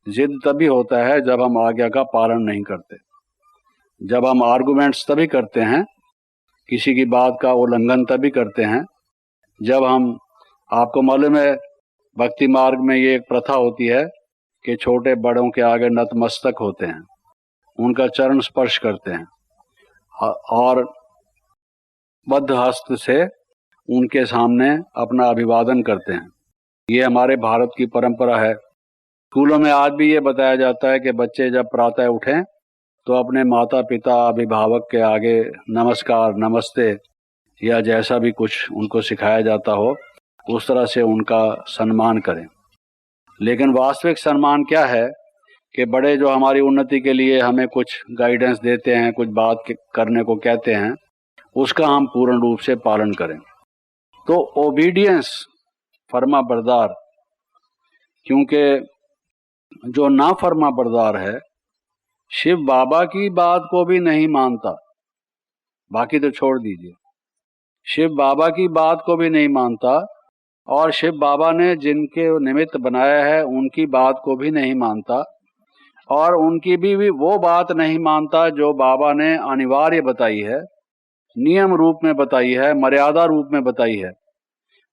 जिद तभी होता है जब हम आज्ञा का पालन नहीं करते। जब हम आर्गुमेंट्स तभी करते हैं, किसी की बात का उल्लंघन तभी करते हैं जब हम, आपको मालूम है भक्ति मार्ग में ये एक प्रथा होती है कि छोटे बड़ों के आगे नतमस्तक होते हैं, उनका चरण स्पर्श करते हैं और बद्ध हस्त से उनके सामने अपना अभिवादन करते हैं। ये हमारे भारत की परंपरा है। स्कूलों में आज भी ये बताया जाता है कि बच्चे जब प्रातः उठें तो अपने माता पिता, अभिभावक के आगे नमस्कार, नमस्ते या जैसा भी कुछ उनको सिखाया जाता हो, उस तरह से उनका सम्मान करें। लेकिन वास्तविक सम्मान क्या है कि बड़े जो हमारी उन्नति के लिए हमें कुछ गाइडेंस देते हैं, कुछ बात करने को कहते हैं, उसका हम पूर्ण रूप से पालन करें। तो ओबीडियंस, फर्मा बरदार, क्योंकि जो ना फर्मा बरदार है शिव बाबा की बात को भी नहीं मानता, बाकी तो छोड़ दीजिए, शिव बाबा की बात को भी नहीं मानता, और शिव बाबा ने जिनके निमित्त बनाया है उनकी बात को भी नहीं मानता, और उनकी भी वो बात नहीं मानता जो बाबा ने अनिवार्य बताई है, नियम रूप में बताई है, मर्यादा रूप में बताई है।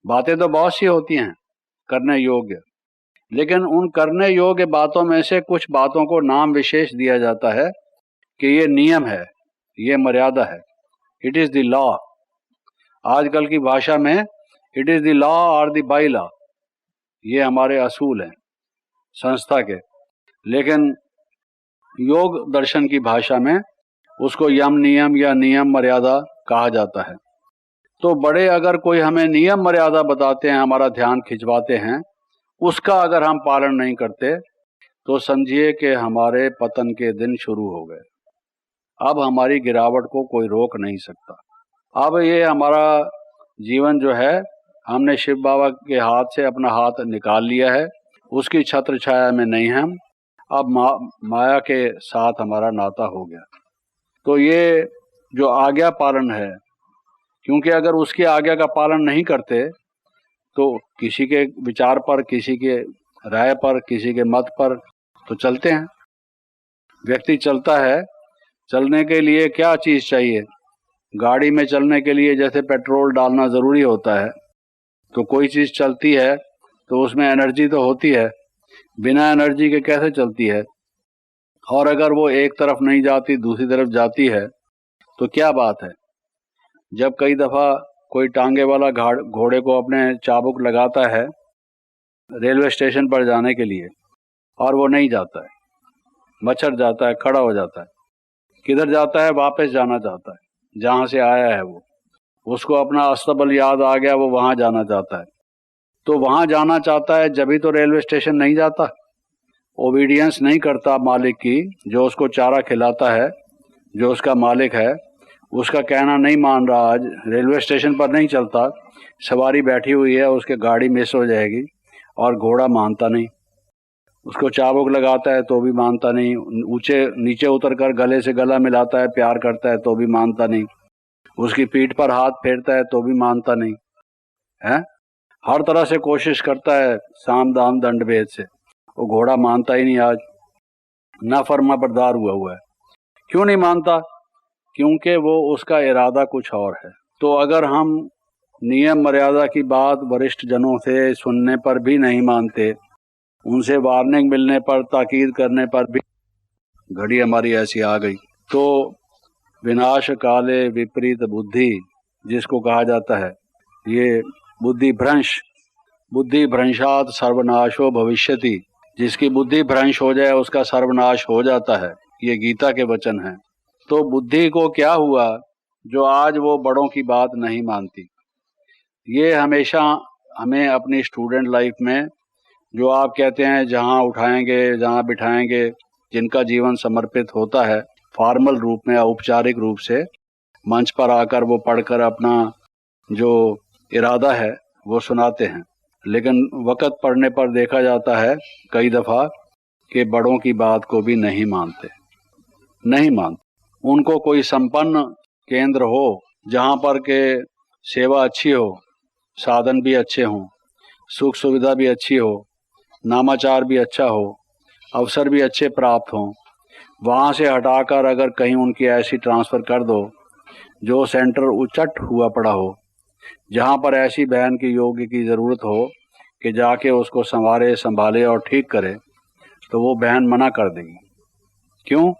बातें तो बहुत सी होती हैं करने योग्य, लेकिन उन करने योग्य बातों में से कुछ बातों को नाम विशेष दिया जाता है कि ये नियम है, ये मर्यादा है, इट इज द लॉ। आजकल की भाषा में इट इज द लॉ और द बाई लॉ, ये हमारे असूल हैं संस्था के, लेकिन योग दर्शन की भाषा में उसको यम नियम या नियम मर्यादा कहा जाता है। तो बड़े अगर कोई हमें नियम मर्यादा बताते हैं, हमारा ध्यान खिंचवाते हैं, उसका अगर हम पालन नहीं करते तो समझिए कि हमारे पतन के दिन शुरू हो गए। अब हमारी गिरावट को कोई रोक नहीं सकता। अब ये हमारा जीवन जो है, हमने शिव बाबा के हाथ से अपना हाथ निकाल लिया है, उसकी छत्र छाया में नहीं हम, अब माया के साथ हमारा नाता हो गया। तो ये जो आज्ञा पालन है, क्योंकि अगर उसकी आज्ञा का पालन नहीं करते तो किसी के विचार पर, किसी के राय पर, किसी के मत पर तो चलते हैं। व्यक्ति चलता है, चलने के लिए क्या चीज़ चाहिए? गाड़ी में चलने के लिए जैसे पेट्रोल डालना ज़रूरी होता है, तो कोई चीज़ चलती है तो उसमें एनर्जी तो होती है, बिना एनर्जी के कैसे चलती है? और अगर वो एक तरफ नहीं जाती, दूसरी तरफ जाती है तो क्या बात है? जब कई दफ़ा कोई टांगे वाला घोड़े को अपने चाबुक लगाता है रेलवे स्टेशन पर जाने के लिए और वो नहीं जाता है, मच्छर जाता है, खड़ा हो जाता है, किधर जाता है? वापस जाना चाहता है जहाँ से आया है। वो उसको अपना अस्तबल याद आ गया, वो वहाँ जाना चाहता है। तो वहाँ जाना चाहता है जब ही तो रेलवे स्टेशन नहीं जाता, ओबीडियंस नहीं करता मालिक की, जो उसको चारा खिलाता है, जो उसका मालिक है, उसका कहना नहीं मान रहा, आज रेलवे स्टेशन पर नहीं चलता, सवारी बैठी हुई है, उसके गाड़ी मिस हो जाएगी और घोड़ा मानता नहीं। उसको चाबुक लगाता है तो भी मानता नहीं, ऊंचे नीचे उतर कर गले से गला मिलाता है, प्यार करता है तो भी मानता नहीं, उसकी पीठ पर हाथ फेरता है तो भी मानता नहीं है। हर तरह से कोशिश करता है साम दाम दंड भेद से, वो घोड़ा मानता ही नहीं। आज ना फर्मा बरदार हुआ है। क्यों नहीं मानता? क्योंकि वो उसका इरादा कुछ और है। तो अगर हम नियम मर्यादा की बात वरिष्ठ जनों से सुनने पर भी नहीं मानते, उनसे वार्निंग मिलने पर, ताकीद करने पर भी घड़ी हमारी ऐसी आ गई, तो विनाश काले विपरीत बुद्धि जिसको कहा जाता है, ये बुद्धि भ्रंशात सर्वनाशो भविष्यति, जिसकी बुद्धि भ्रंश हो जाए उसका सर्वनाश हो जाता है। ये गीता के वचन हैं। तो बुद्धि को क्या हुआ जो आज वो बड़ों की बात नहीं मानती? ये हमेशा हमें अपनी स्टूडेंट लाइफ में, जो आप कहते हैं जहाँ उठाएंगे जहाँ बिठाएंगे, जिनका जीवन समर्पित होता है फॉर्मल रूप में, औपचारिक रूप से मंच पर आकर वो पढ़कर अपना जो इरादा है वो सुनाते हैं, लेकिन वक़्त पड़ने पर देखा जाता है कई दफ़ा कि बड़ों की बात को भी नहीं मानते। उनको कोई संपन्न केंद्र हो जहाँ पर के सेवा अच्छी हो, साधन भी अच्छे हों, सुख सुविधा भी अच्छी हो, नामाचार भी अच्छा हो, अवसर भी अच्छे प्राप्त हों, वहाँ से हटाकर अगर कहीं उनकी ऐसी ट्रांसफ़र कर दो जो सेंटर उचट हुआ पड़ा हो, जहाँ पर ऐसी बहन की योग्य की ज़रूरत हो कि जाके उसको संभाले और ठीक करे, तो वो बहन मना कर देगी। क्यों?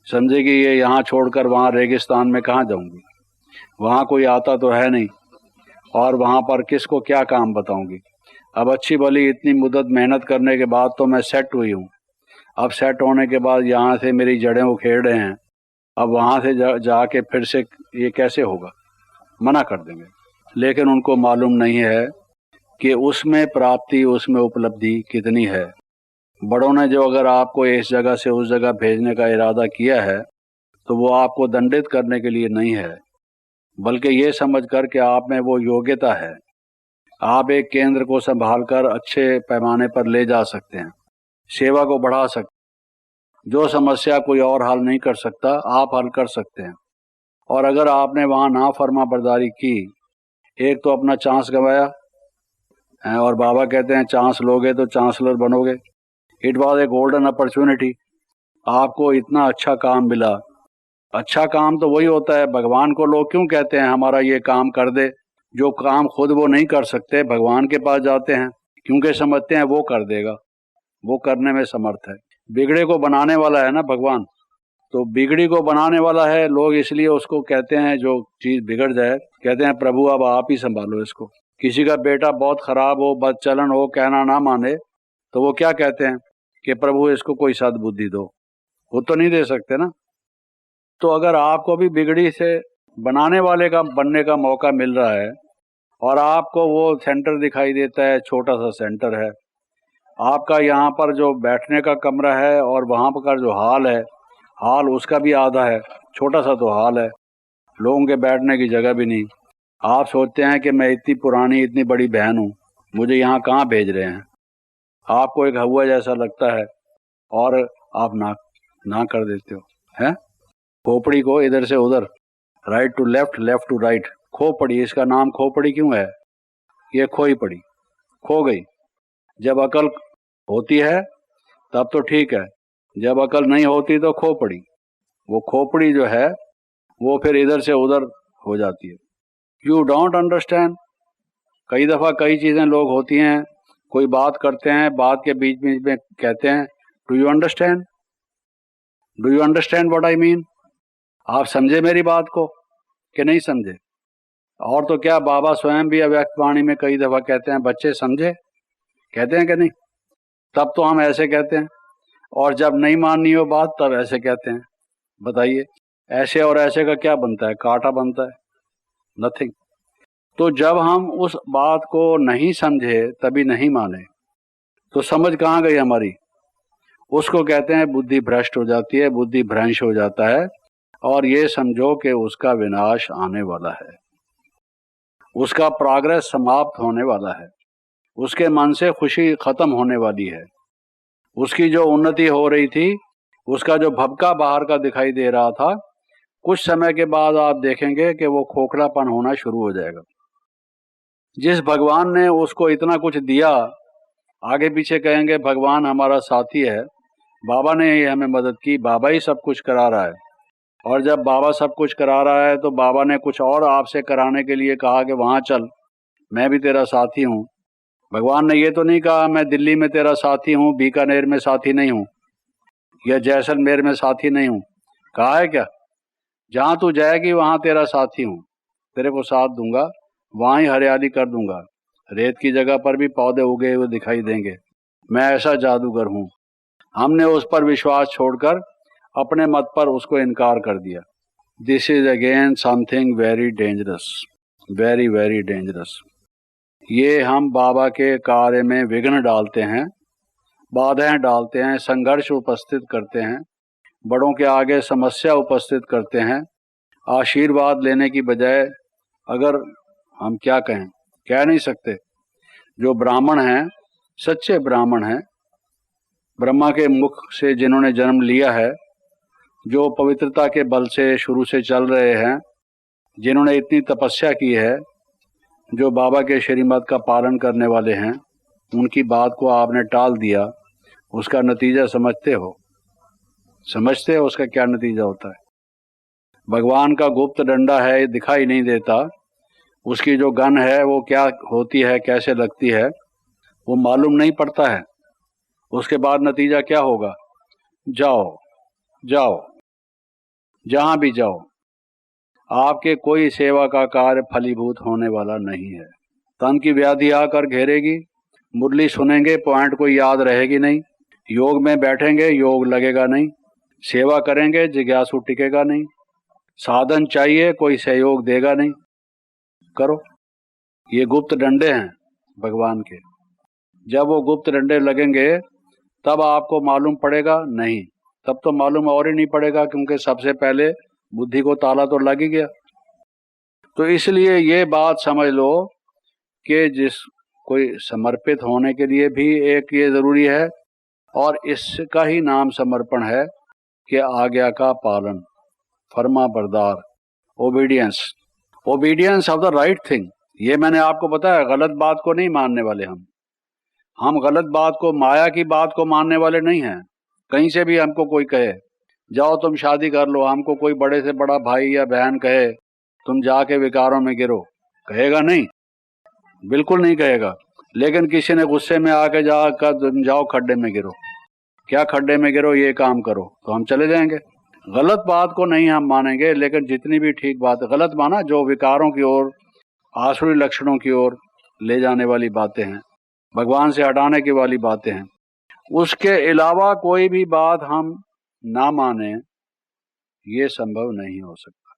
समझेगी ये यहाँ छोड़कर वहाँ रेगिस्तान में कहाँ जाऊँगी, वहाँ कोई आता तो है नहीं, और वहाँ पर किसको क्या काम बताऊँगी। अब अच्छी भली इतनी मुद्दत मेहनत करने के बाद तो मैं सेट हुई हूँ, अब सेट होने के बाद यहाँ से मेरी जड़ें उखेड़ रहे हैं, अब वहाँ से जाके फिर से ये कैसे होगा? मना कर देंगे। लेकिन उनको मालूम नहीं है कि उसमें प्राप्ति, उसमें उपलब्धि कितनी है। बड़ों ने जो अगर आपको इस जगह से उस जगह भेजने का इरादा किया है, तो वो आपको दंडित करने के लिए नहीं है, बल्कि ये समझ कर कि आप में वो योग्यता है, आप एक केंद्र को संभालकर अच्छे पैमाने पर ले जा सकते हैं, सेवा को बढ़ा सकते हैं। जो समस्या कोई और हल नहीं कर सकता, आप हल कर सकते हैं। और अगर आपने वहाँ नाफर्मा बरदारी की, एक तो अपना चांस गंवाया, और बाबा कहते हैं चांस लोगे तो चांसलर बनोगे। It was a golden opportunity. आपको इतना अच्छा काम मिला। अच्छा काम तो वही होता है, भगवान को लोग क्यों कहते हैं हमारा ये काम कर दे? जो काम खुद वो नहीं कर सकते, भगवान के पास जाते हैं, क्योंकि समझते हैं वो कर देगा, वो करने में समर्थ है। बिगड़े को बनाने वाला है ना भगवान, तो बिगड़ी को बनाने वाला है। लोग इसलिए उसको कहते हैं, जो चीज़ बिगड़ जाए कहते हैं प्रभु अब आप ही संभालो इसको। किसी का बेटा बहुत खराब हो, बदचलन हो, कहना ना माने, तो वो क्या कहते हैं कि प्रभु इसको कोई सद्बुद्धि दो। वो तो नहीं दे सकते ना। तो अगर आपको भी बिगड़ी से बनाने वाले का बनने का मौका मिल रहा है, और आपको वो सेंटर दिखाई देता है, छोटा सा सेंटर है आपका, यहाँ पर जो बैठने का कमरा है और वहाँ पर जो हाल है, हाल उसका भी आधा है, छोटा सा तो हाल है, लोगों के बैठने की जगह भी नहीं। आप सोचते हैं कि मैं इतनी पुरानी, इतनी बड़ी बहन हूँ, मुझे यहाँ कहाँ भेज रहे हैं। आपको एक हवा जैसा लगता है और आप ना कर देते हो, हैं? खोपड़ी को इधर से उधर, right to left, left to right, खोपड़ी। इसका नाम खोपड़ी क्यों है? ये खोई पड़ी, खो गई। जब अकल होती है तब तो ठीक है, जब अकल नहीं होती तो खोपड़ी। वो खोपड़ी जो है वो फिर इधर से उधर हो जाती है। You don't understand. कई दफ़ा कई चीज़ें लोग होती हैं, कोई बात करते हैं, बात के बीच बीच में कहते हैं do you understand, do you understand what I mean. आप समझे मेरी बात को कि नहीं समझे? और तो क्या, बाबा स्वयं भी अव्यक्त वाणी में कई दफ़ा कहते हैं बच्चे समझे, कहते हैं कि नहीं? तब तो हम ऐसे कहते हैं, और जब नहीं माननी हो बात तब ऐसे कहते हैं। बताइए, ऐसे और ऐसे का क्या बनता है? कांटा बनता है, नथिंग। तो जब हम उस बात को नहीं समझे, तभी नहीं माने, तो समझ कहाँ गई हमारी? उसको कहते हैं बुद्धि भ्रष्ट हो जाती है, बुद्धि भ्रंश हो जाता है। और ये समझो कि उसका विनाश आने वाला है, उसका प्रोग्रेस समाप्त होने वाला है, उसके मन से खुशी खत्म होने वाली है, उसकी जो उन्नति हो रही थी, उसका जो भबका बाहर का दिखाई दे रहा था, कुछ समय के बाद आप देखेंगे कि वो खोखलापन होना शुरू हो जाएगा। जिस भगवान ने उसको इतना कुछ दिया, आगे पीछे कहेंगे भगवान हमारा साथी है, बाबा ने ही हमें मदद की, बाबा ही सब कुछ करा रहा है। और जब बाबा सब कुछ करा रहा है तो बाबा ने कुछ और आपसे कराने के लिए कहा कि वहाँ चल, मैं भी तेरा साथी हूँ। भगवान ने ये तो नहीं कहा मैं दिल्ली में तेरा साथी हूँ, बीकानेर में साथी नहीं हूँ, या जैसलमेर में साथी नहीं हूँ। कहा है क्या? जहाँ तू जाएगी वहाँ तेरा साथी हूँ, तेरे को साथ दूंगा, वहाँ ही हरियाली कर दूंगा, रेत की जगह पर भी पौधे उगे हुए दिखाई देंगे। मैं ऐसा जादूगर हूँ। हमने उस पर विश्वास छोड़कर अपने मत पर उसको इनकार कर दिया। This is again something very dangerous, very very dangerous. ये हम बाबा के कार्य में विघ्न डालते हैं, बाधाएं डालते हैं, संघर्ष उपस्थित करते हैं, बड़ों के आगे समस्या उपस्थित करते हैं। आशीर्वाद लेने की बजाय, अगर हम क्या कहें, कह नहीं सकते, जो ब्राह्मण हैं, सच्चे ब्राह्मण हैं, ब्रह्मा के मुख से जिन्होंने जन्म लिया है, जो पवित्रता के बल से शुरू से चल रहे हैं, जिन्होंने इतनी तपस्या की है, जो बाबा के श्रीमत का पालन करने वाले हैं, उनकी बात को आपने टाल दिया। उसका नतीजा समझते हो? समझते हो उसका क्या नतीजा होता है? भगवान का गुप्त डंडा है, दिखाई नहीं देता। उसकी जो गन है वो क्या होती है, कैसे लगती है, वो मालूम नहीं पड़ता है। उसके बाद नतीजा क्या होगा? जाओ जाओ, जहां भी जाओ, आपके कोई सेवा का कार्य फलीभूत होने वाला नहीं है। तन की व्याधि आकर घेरेगी, मुरली सुनेंगे, पॉइंट कोई याद रहेगी नहीं, योग में बैठेंगे, योग लगेगा नहीं, सेवा करेंगे, जिज्ञासु टिकेगा नहीं, साधन चाहिए, कोई सहयोग देगा नहीं। करो, ये गुप्त डंडे हैं भगवान के। जब वो गुप्त डंडे लगेंगे तब आपको मालूम पड़ेगा नहीं, तब तो मालूम और ही नहीं पड़ेगा, क्योंकि सबसे पहले बुद्धि को ताला तो लग ही गया। तो इसलिए ये बात समझ लो कि जिस कोई समर्पित होने के लिए भी एक ये जरूरी है, और इसका ही नाम समर्पण है कि आज्ञा का पालन, फर्मा बरदार, obedience, obedience of the right thing. ये मैंने आपको बताया, गलत बात को नहीं मानने वाले हम गलत बात को, माया की बात को मानने वाले नहीं हैं। कहीं से भी हमको कोई कहे जाओ तुम शादी कर लो, हमको कोई बड़े से बड़ा भाई या बहन कहे तुम जाके विकारों में गिरो, कहेगा नहीं, बिल्कुल नहीं कहेगा। लेकिन किसी ने गुस्से में आके जाकर तुम जाओ खड्डे में गिरो, क्या खड्डे में गिरो, ये काम करो, तो हम चले जाएंगे। गलत बात को नहीं हम मानेंगे, लेकिन जितनी भी ठीक बात है, गलत माना जो विकारों की ओर, आसुरी लक्षणों की ओर ले जाने वाली बातें हैं, भगवान से हटाने की वाली बातें हैं, उसके अलावा कोई भी बात हम ना माने, ये संभव नहीं हो सकता।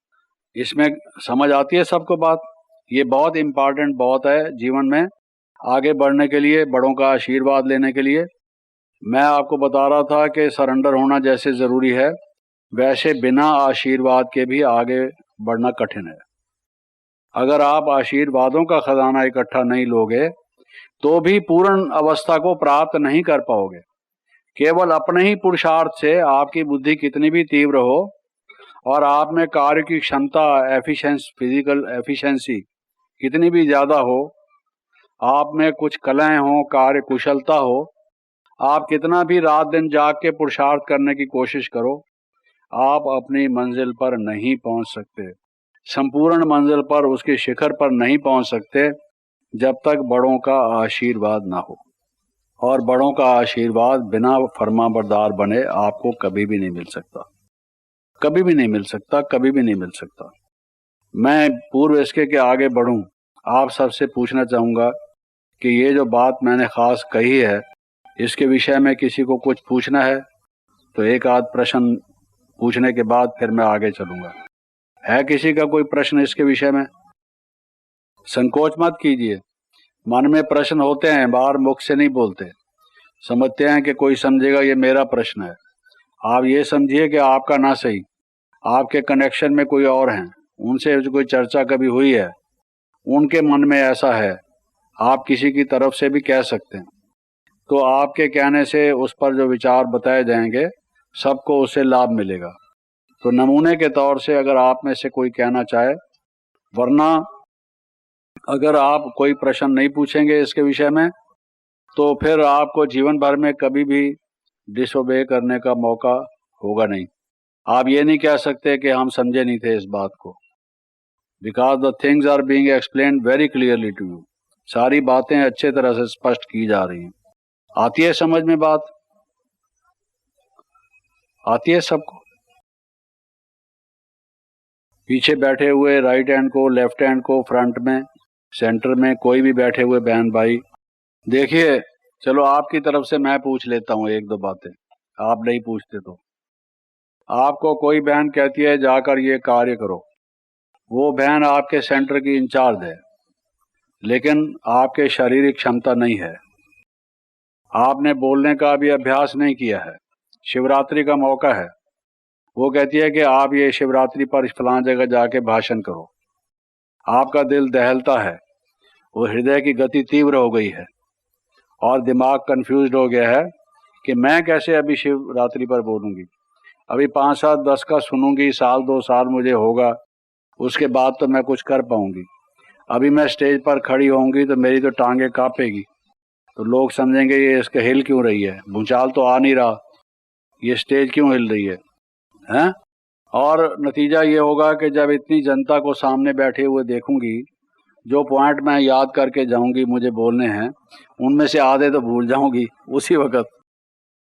इसमें समझ आती है सबको बात? ये बहुत इंपॉर्टेंट बहुत है जीवन में आगे बढ़ने के लिए, बड़ों का आशीर्वाद लेने के लिए। मैं आपको बता रहा था कि सरेंडर होना जैसे ज़रूरी है, वैसे बिना आशीर्वाद के भी आगे बढ़ना कठिन है। अगर आप आशीर्वादों का खजाना इकट्ठा नहीं लोगे तो भी पूर्ण अवस्था को प्राप्त नहीं कर पाओगे। केवल अपने ही पुरुषार्थ से, आपकी बुद्धि कितनी भी तीव्र हो और आप में कार्य की क्षमता, एफिशिएंसी, फिजिकल एफिशिएंसी कितनी भी ज़्यादा हो, आप में कुछ कलाएं हो, कार्य कुशलता हो, आप कितना भी रात दिन जाग के पुरुषार्थ करने की कोशिश करो, आप अपनी मंजिल पर नहीं पहुंच सकते। संपूर्ण मंजिल पर, उसके शिखर पर नहीं पहुंच सकते जब तक बड़ों का आशीर्वाद ना हो। और बड़ों का आशीर्वाद बिना फरमाबरदार बने आपको कभी भी नहीं मिल सकता, कभी भी नहीं मिल सकता, कभी भी नहीं मिल सकता। मैं पूर्व इसके के आगे बढ़ूं, आप सबसे पूछना चाहूँगा कि ये जो बात मैंने ख़ास कही है, इसके विषय में किसी को कुछ पूछना है तो एक आध प्रश्न पूछने के बाद फिर मैं आगे चलूँगा। है किसी का कोई प्रश्न इसके विषय में? संकोच मत कीजिए, मन में प्रश्न होते हैं, बाहर मुख से नहीं बोलते। समझते हैं कि कोई समझेगा ये मेरा प्रश्न है। आप ये समझिए कि आपका ना सही, आपके कनेक्शन में कोई और हैं, उनसे कोई चर्चा कभी हुई है, उनके मन में ऐसा है, आप किसी की तरफ से भी कह सकते हैं। तो आपके कहने से उस पर जो विचार बताए जाएंगे सबको उससे लाभ मिलेगा। तो नमूने के तौर से अगर आप में से कोई कहना चाहे, वरना अगर आप कोई प्रश्न नहीं पूछेंगे इसके विषय में तो फिर आपको जीवन भर में कभी भी डिसोबे करने का मौका होगा नहीं। आप ये नहीं कह सकते कि हम समझे नहीं थे इस बात को, because the things are being explained very clearly to you. सारी बातें अच्छे तरह से स्पष्ट की जा रही हैं। आती है समझ में बात? आती है सबको? पीछे बैठे हुए राइट हैंड को, लेफ्ट हैंड को, फ्रंट में, सेंटर में, कोई भी बैठे हुए बहन भाई, देखिए चलो आपकी तरफ से मैं पूछ लेता हूँ एक दो बातें, आप नहीं पूछते तो। आपको कोई बहन कहती है जाकर ये कार्य करो, वो बहन आपके सेंटर की इंचार्ज है, लेकिन आपके शारीरिक क्षमता नहीं है, आपने बोलने का भी अभ्यास नहीं किया है, शिवरात्रि का मौका है, वो कहती है कि आप ये शिवरात्रि पर फलां जगह जाके भाषण करो। आपका दिल दहलता है, वो हृदय की गति तीव्र हो गई है और दिमाग कंफ्यूज्ड हो गया है कि मैं कैसे अभी शिवरात्रि पर बोलूँगी, अभी 5 7 10 का सुनूंगी, साल 2 साल मुझे होगा, उसके बाद तो मैं कुछ कर पाऊंगी। अभी मैं स्टेज पर खड़ी होंगी तो मेरी तो टांगे कांपेगी, तो लोग समझेंगे ये इसके हिल क्यों रही है, भूचाल तो आ नहीं रहा, ये स्टेज क्यों हिल रही है, हैं? और नतीजा ये होगा कि जब इतनी जनता को सामने बैठे हुए देखूंगी, जो पॉइंट मैं याद करके जाऊंगी मुझे बोलने हैं, उनमें से आधे तो भूल जाऊंगी उसी वक्त,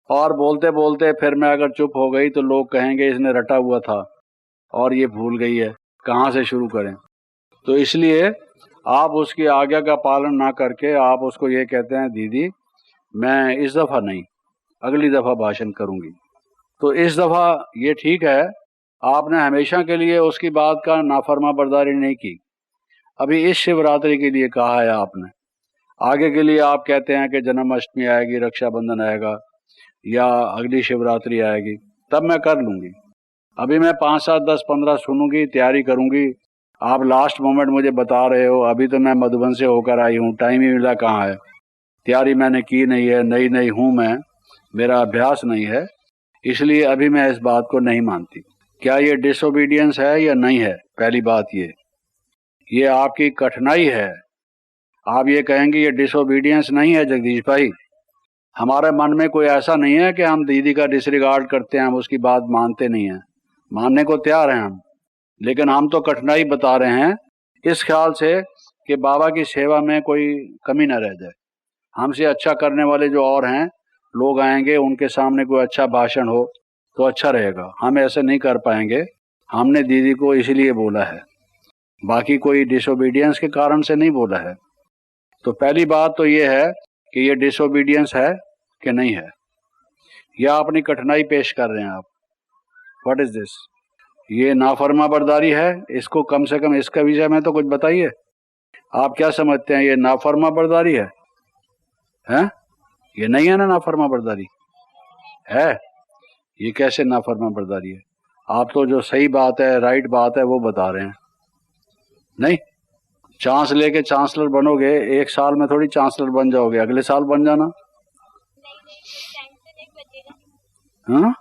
और बोलते बोलते फिर मैं अगर चुप हो गई तो लोग कहेंगे इसने रटा हुआ था और ये भूल गई है, कहाँ से शुरू करें। तो इसलिए आप उसकी आज्ञा का पालन ना करके आप उसको ये कहते हैं दीदी मैं इस दफ़ा नहीं, अगली दफ़ा भाषण करूंगी। तो इस दफ़ा ये ठीक है, आपने हमेशा के लिए उसकी बात का नाफरमा बर्दारी नहीं की, अभी इस शिवरात्रि के लिए कहा है आपने, आगे के लिए आप कहते हैं कि जन्माष्टमी आएगी, रक्षाबंधन आएगा या अगली शिवरात्रि आएगी, तब मैं कर लूँगी। अभी मैं 5 7 10 15 सुनूंगी, तैयारी करूँगी। आप लास्ट मोमेंट मुझे बता रहे हो अभी तो मैं मधुबन से होकर आई हूँ, टाइम ही मिला कहाँ है, तैयारी मैंने की नहीं है, नई नई हूँ मैं, मेरा अभ्यास नहीं है, इसलिए अभी मैं इस बात को नहीं मानती। क्या ये डिसोबीडियंस है या नहीं है? पहली बात ये आपकी कठिनाई है। आप ये कहेंगे ये डिसोबीडियंस नहीं है जगदीश भाई, हमारे मन में कोई ऐसा नहीं है कि हम दीदी का डिसरिगार्ड करते हैं, हम उसकी बात मानते नहीं हैं, मानने को तैयार हैं हम, लेकिन हम तो कठिनाई बता रहे हैं इस ख्याल से कि बाबा की सेवा में कोई कमी न रह जाए। हमसे अच्छा करने वाले जो और हैं, लोग आएंगे, उनके सामने कोई अच्छा भाषण हो तो अच्छा रहेगा, हम ऐसे नहीं कर पाएंगे, हमने दीदी को इसलिए बोला है, बाकी कोई डिसोबीडियंस के कारण से नहीं बोला है। तो पहली बात तो ये है कि ये डिसोबीडियंस है कि नहीं है, या अपनी कठिनाई पेश कर रहे हैं आप, व्हाट इज दिस? ये नाफरमा बर्दारी है, इसको कम से कम इसका विषय में तो कुछ बताइए, आप क्या समझते हैं ये नाफरमा बर्दारी है? हैं? ये नहीं है ना नाफरमा बर्दारी है, ये कैसे नाफरमा बर्दारी है? आप तो जो सही बात है, राइट बात है वो बता रहे हैं। नहीं, चांस लेके चांसलर बनोगे, 1 साल में थोड़ी चांसलर बन जाओगे, अगले साल बन जाना। हाँ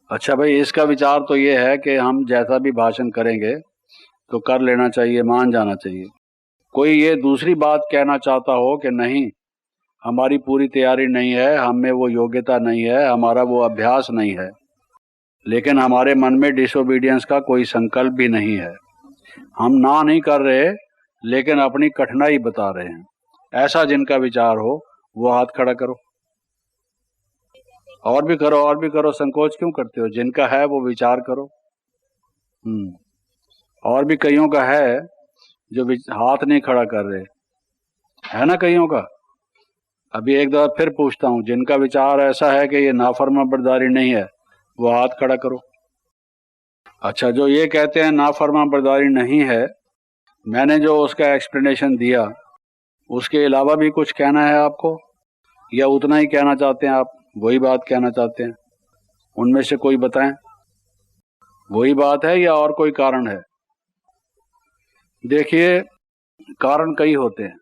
अच्छा भाई, इसका विचार तो ये है कि हम जैसा भी भाषण करेंगे तो कर लेना चाहिए, मान जाना चाहिए। कोई ये दूसरी बात कहना चाहता हो कि नहीं हमारी पूरी तैयारी नहीं है, हम में वो योग्यता नहीं है, हमारा वो अभ्यास नहीं है, लेकिन हमारे मन में डिसोबीडियंस का कोई संकल्प भी नहीं है, हम ना नहीं कर रहे लेकिन अपनी कठिनाई बता रहे हैं, ऐसा जिनका विचार हो वो हाथ खड़ा करो। और भी करो, और भी करो, संकोच क्यों करते हो? जिनका है वो विचार करो। और भी कईयों का है जो हाथ नहीं खड़ा कर रहे, है ना कईयों का। अभी एक दफा फिर पूछता हूँ, जिनका विचार ऐसा है कि ये नाफरमा बर्दारी नहीं है वो हाथ खड़ा करो। अच्छा, जो ये कहते हैं नाफरमा बर्दारी नहीं है, मैंने जो उसका एक्सप्लेनेशन दिया उसके अलावा भी कुछ कहना है आपको, या उतना ही कहना चाहते हैं आप, वही बात कहना चाहते हैं? उनमें से कोई बताएं, वही बात है या और कोई कारण है? देखिए कारण कई होते हैं,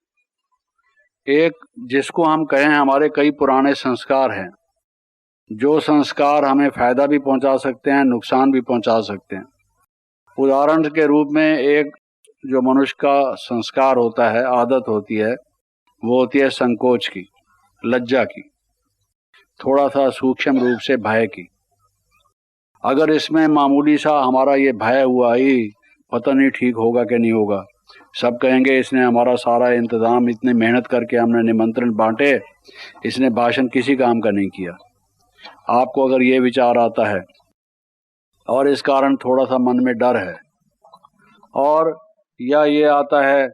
एक जिसको हम कहें हमारे कई पुराने संस्कार हैं, जो संस्कार हमें फायदा भी पहुंचा सकते हैं, नुकसान भी पहुंचा सकते हैं। उदाहरण के रूप में एक जो मनुष्य का संस्कार होता है, आदत होती है, वो होती है संकोच की, लज्जा की, थोड़ा सा सूक्ष्म रूप से भय की। अगर इसमें मामूली सा हमारा ये भय हुआ ही पता नहीं ठीक होगा कि नहीं होगा, सब कहेंगे इसने हमारा सारा इंतज़ाम, इतनी मेहनत करके हमने निमंत्रण बांटे, इसने भाषण किसी काम का नहीं किया। आपको अगर ये विचार आता है और इस कारण थोड़ा सा मन में डर है, और या ये आता है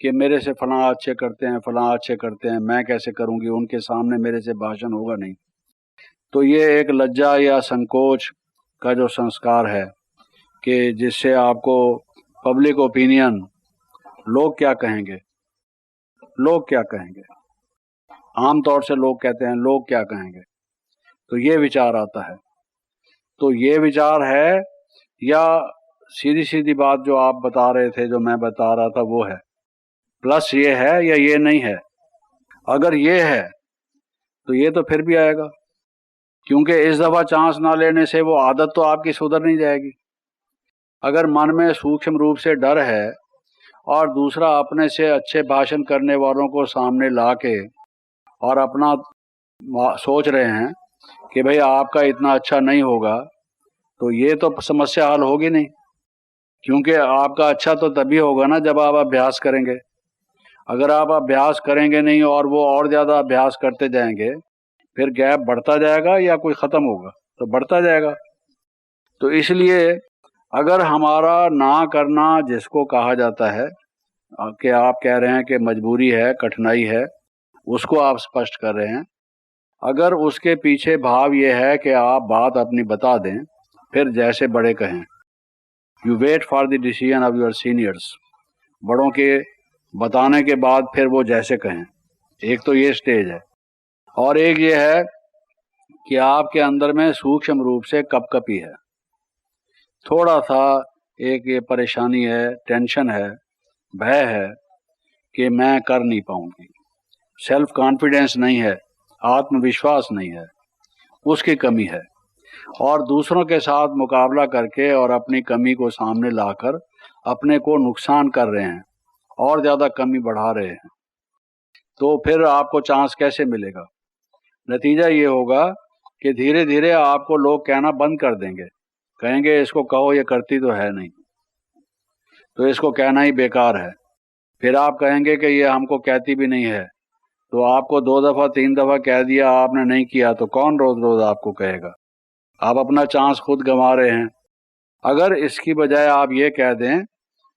कि मेरे से फलां अच्छे करते हैं, फलां अच्छे करते हैं, मैं कैसे करूंगी, उनके सामने मेरे से भाषण होगा नहीं, तो ये एक लज्जा या संकोच का जो संस्कार है कि जिससे आपको पब्लिक ओपिनियन, लोग क्या कहेंगे, लोग क्या कहेंगे, आमतौर से लोग कहते हैं लोग क्या कहेंगे, तो ये विचार आता है। तो ये विचार है, या सीधी सीधी बात जो आप बता रहे थे, जो मैं बता रहा था, वो है, प्लस ये है या ये नहीं है। अगर ये है तो ये तो फिर भी आएगा, क्योंकि इस दफा चांस ना लेने से वो आदत तो आपकी सुधर नहीं जाएगी। अगर मन में सूक्ष्म रूप से डर है और दूसरा अपने से अच्छे भाषण करने वालों को सामने ला के और अपना सोच रहे हैं कि भाई आपका इतना अच्छा नहीं होगा, तो ये तो समस्या हल होगी नहीं, क्योंकि आपका अच्छा तो तभी होगा ना जब आप अभ्यास करेंगे। अगर आप अभ्यास करेंगे नहीं और वो और ज़्यादा अभ्यास करते जाएंगे, फिर गैप बढ़ता जाएगा या कोई ख़त्म होगा, तो बढ़ता जाएगा। तो इसलिए अगर हमारा ना करना जिसको कहा जाता है कि आप कह रहे हैं कि मजबूरी है, कठिनाई है, उसको आप स्पष्ट कर रहे हैं, अगर उसके पीछे भाव ये है कि आप बात अपनी बता दें, फिर जैसे बड़े कहें, you wait for the decision of your seniors, बड़ों के बताने के बाद फिर वो जैसे कहें। एक तो ये स्टेज है, और एक ये है कि आपके अंदर में सूक्ष्म रूप से कपकपी है, थोड़ा सा एक ये परेशानी है, टेंशन है, भय है कि मैं कर नहीं पाऊंगी, सेल्फ कॉन्फिडेंस नहीं है, आत्मविश्वास नहीं है, उसकी कमी है, और दूसरों के साथ मुकाबला करके और अपनी कमी को सामने लाकर अपने को नुकसान कर रहे हैं और ज़्यादा कमी बढ़ा रहे हैं। तो फिर आपको चांस कैसे मिलेगा? नतीजा ये होगा कि धीरे धीरे आपको लोग कहना बंद कर देंगे, कहेंगे इसको कहो, ये करती तो है नहीं, तो इसको कहना ही बेकार है। फिर आप कहेंगे कि ये हमको कहती भी नहीं है, तो आपको 2 दफ़ा 3 दफ़ा कह दिया, आपने नहीं किया, तो कौन रोज रोज आपको कहेगा? आप अपना चांस खुद गंवा रहे हैं। अगर इसकी बजाय आप ये कह दें,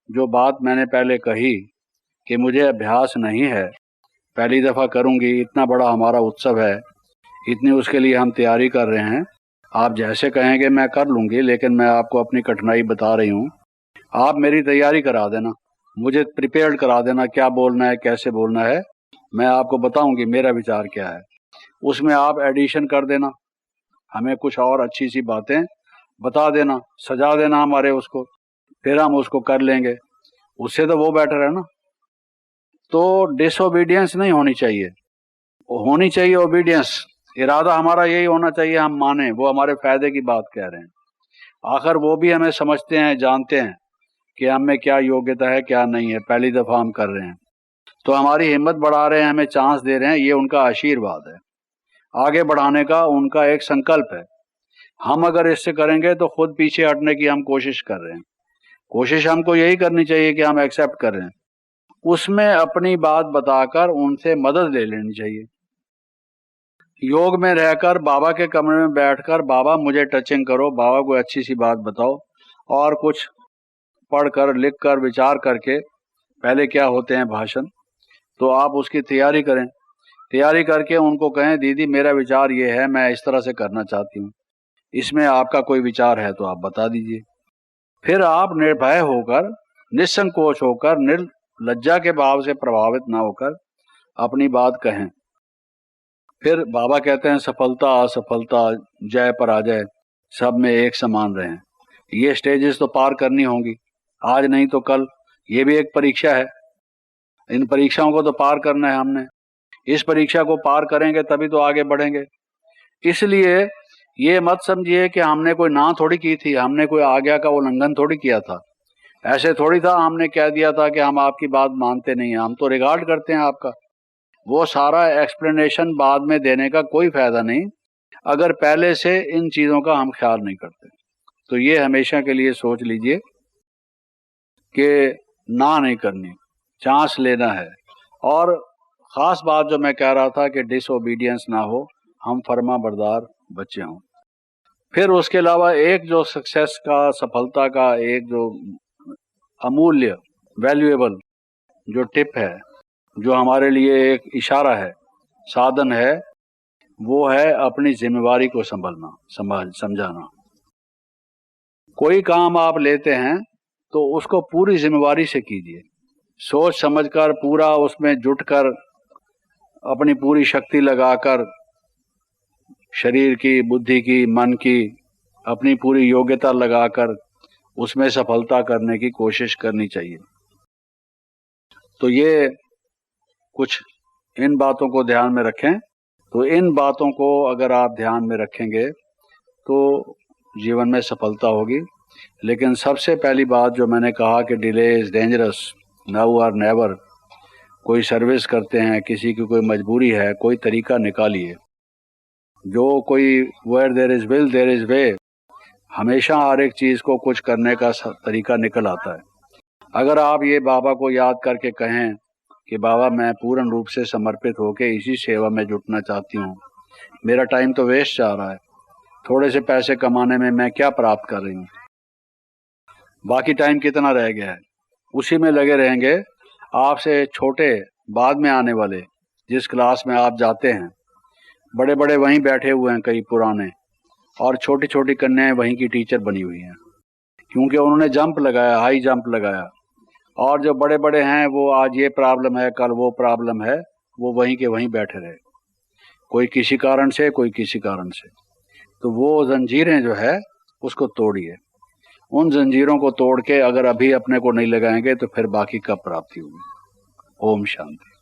जो बात मैंने पहले कही कि मुझे अभ्यास नहीं है, पहली दफ़ा करूंगी, इतना बड़ा हमारा उत्सव है, इतनी उसके लिए हम तैयारी कर रहे हैं, आप जैसे कहेंगे मैं कर लूँगी, लेकिन मैं आपको अपनी कठिनाई बता रही हूँ, आप मेरी तैयारी करा देना, मुझे प्रिपेयर्ड करा देना, क्या बोलना है, कैसे बोलना है, मैं आपको बताऊंगी मेरा विचार क्या है, उसमें आप एडिशन कर देना, हमें कुछ और अच्छी सी बातें बता देना, सजा देना हमारे उसको, फिर हम उसको कर लेंगे, उससे तो वो बेटर है ना। तो डिसओबीडियंस नहीं होनी चाहिए, होनी चाहिए ओबीडियंस। इरादा हमारा यही होना चाहिए, हम माने वो हमारे फायदे की बात कह रहे हैं, आखिर वो भी हमें समझते हैं, जानते हैं कि हम में क्या योग्यता है, क्या नहीं है, पहली दफ़ा हम कर रहे हैं, तो हमारी हिम्मत बढ़ा रहे हैं, हमें चांस दे रहे हैं, ये उनका आशीर्वाद है, आगे बढ़ाने का उनका एक संकल्प है। हम अगर इससे करेंगे तो खुद पीछे हटने की हम कोशिश कर रहे हैं। कोशिश हमको यही करनी चाहिए कि हम एक्सेप्ट कर रहे हैं, उसमें अपनी बात बताकर उनसे मदद ले लेनी चाहिए। योग में रहकर बाबा के कमरे में बैठकर, बाबा मुझे टचिंग करो, बाबा कोई अच्छी सी बात बताओ, और कुछ पढ़कर, लिखकर, विचार करके, पहले क्या होते हैं भाषण, तो आप उसकी तैयारी करें, तैयारी करके उनको कहें, दीदी मेरा विचार ये है, मैं इस तरह से करना चाहती हूँ, इसमें आपका कोई विचार है तो आप बता दीजिए। फिर आप निर्भय होकर, निसंकोच होकर, निर्लज्जा के भाव से प्रभावित ना होकर अपनी बात कहें। फिर बाबा कहते हैं सफलता असफलता, जय पराजय, सब में एक समान रहें। ये स्टेजेस तो पार करनी होंगी, आज नहीं तो कल, ये भी एक परीक्षा है, इन परीक्षाओं को तो पार करना है हमने। इस परीक्षा को पार करेंगे तभी तो आगे बढ़ेंगे। इसलिए ये मत समझिए कि हमने कोई ना थोड़ी की थी, हमने कोई आज्ञा का उल्लंघन थोड़ी किया था। ऐसे थोड़ी था हमने कह दिया था कि हम आपकी बात मानते नहीं हैं, हम तो रिगार्ड करते हैं आपका। वो सारा एक्सप्लेनेशन बाद में देने का कोई फायदा नहीं अगर पहले से इन चीज़ों का हम ख्याल नहीं करते। तो ये हमेशा के लिए सोच लीजिए कि ना नहीं करनी, चांस लेना है। और ख़ास बात जो मैं कह रहा था कि डिसओबीडियंस ना हो, हम फर्मा बरदार बच्चे हों। फिर उसके अलावा एक जो सक्सेस का, सफलता का एक जो अमूल्य, वैल्यूएबल जो टिप है, जो हमारे लिए एक इशारा है, साधन है, वो है अपनी जिम्मेवारी को समझाना। कोई काम आप लेते हैं तो उसको पूरी जिम्मेवारी से कीजिए, सोच समझकर, पूरा उसमें जुटकर, अपनी पूरी शक्ति लगाकर, शरीर की, बुद्धि की, मन की, अपनी पूरी योग्यता लगाकर उसमें सफलता करने की कोशिश करनी चाहिए। तो ये कुछ इन बातों को ध्यान में रखें। तो इन बातों को अगर आप ध्यान में रखेंगे तो जीवन में सफलता होगी। लेकिन सबसे पहली बात जो मैंने कहा कि डिले इज़ डेंजरस, नाउ और नेवर। कोई सर्विस करते हैं, किसी की कोई मजबूरी है, कोई तरीका निकालिए। जो कोई where there is will there is way, हमेशा हर एक चीज़ को कुछ करने का तरीका निकल आता है। अगर आप ये बाबा को याद करके कहें कि बाबा मैं पूर्ण रूप से समर्पित होकर इसी सेवा में जुटना चाहती हूँ, मेरा टाइम तो वेस्ट जा रहा है, थोड़े से पैसे कमाने में मैं क्या प्राप्त कर रही हूँ, बाकी टाइम कितना रह गया है, उसी में लगे रहेंगे। आपसे छोटे बाद में आने वाले, जिस क्लास में आप जाते हैं, बड़े बड़े वहीं बैठे हुए हैं कई पुराने, और छोटी छोटी कन्याएं वहीं की टीचर बनी हुई हैं, क्योंकि उन्होंने जंप लगाया, हाई जंप लगाया। और जो बड़े बड़े हैं वो आज ये प्रॉब्लम है, कल वो प्रॉब्लम है, वो वहीं के वहीं बैठे रहे, कोई किसी कारण से, कोई किसी कारण से। तो वो जंजीरें जो है उसको तोड़िए। उन जंजीरों को तोड़ के अगर अभी अपने को नहीं लगाएंगे तो फिर बाकी कब प्राप्ति होगी। ओम शांति।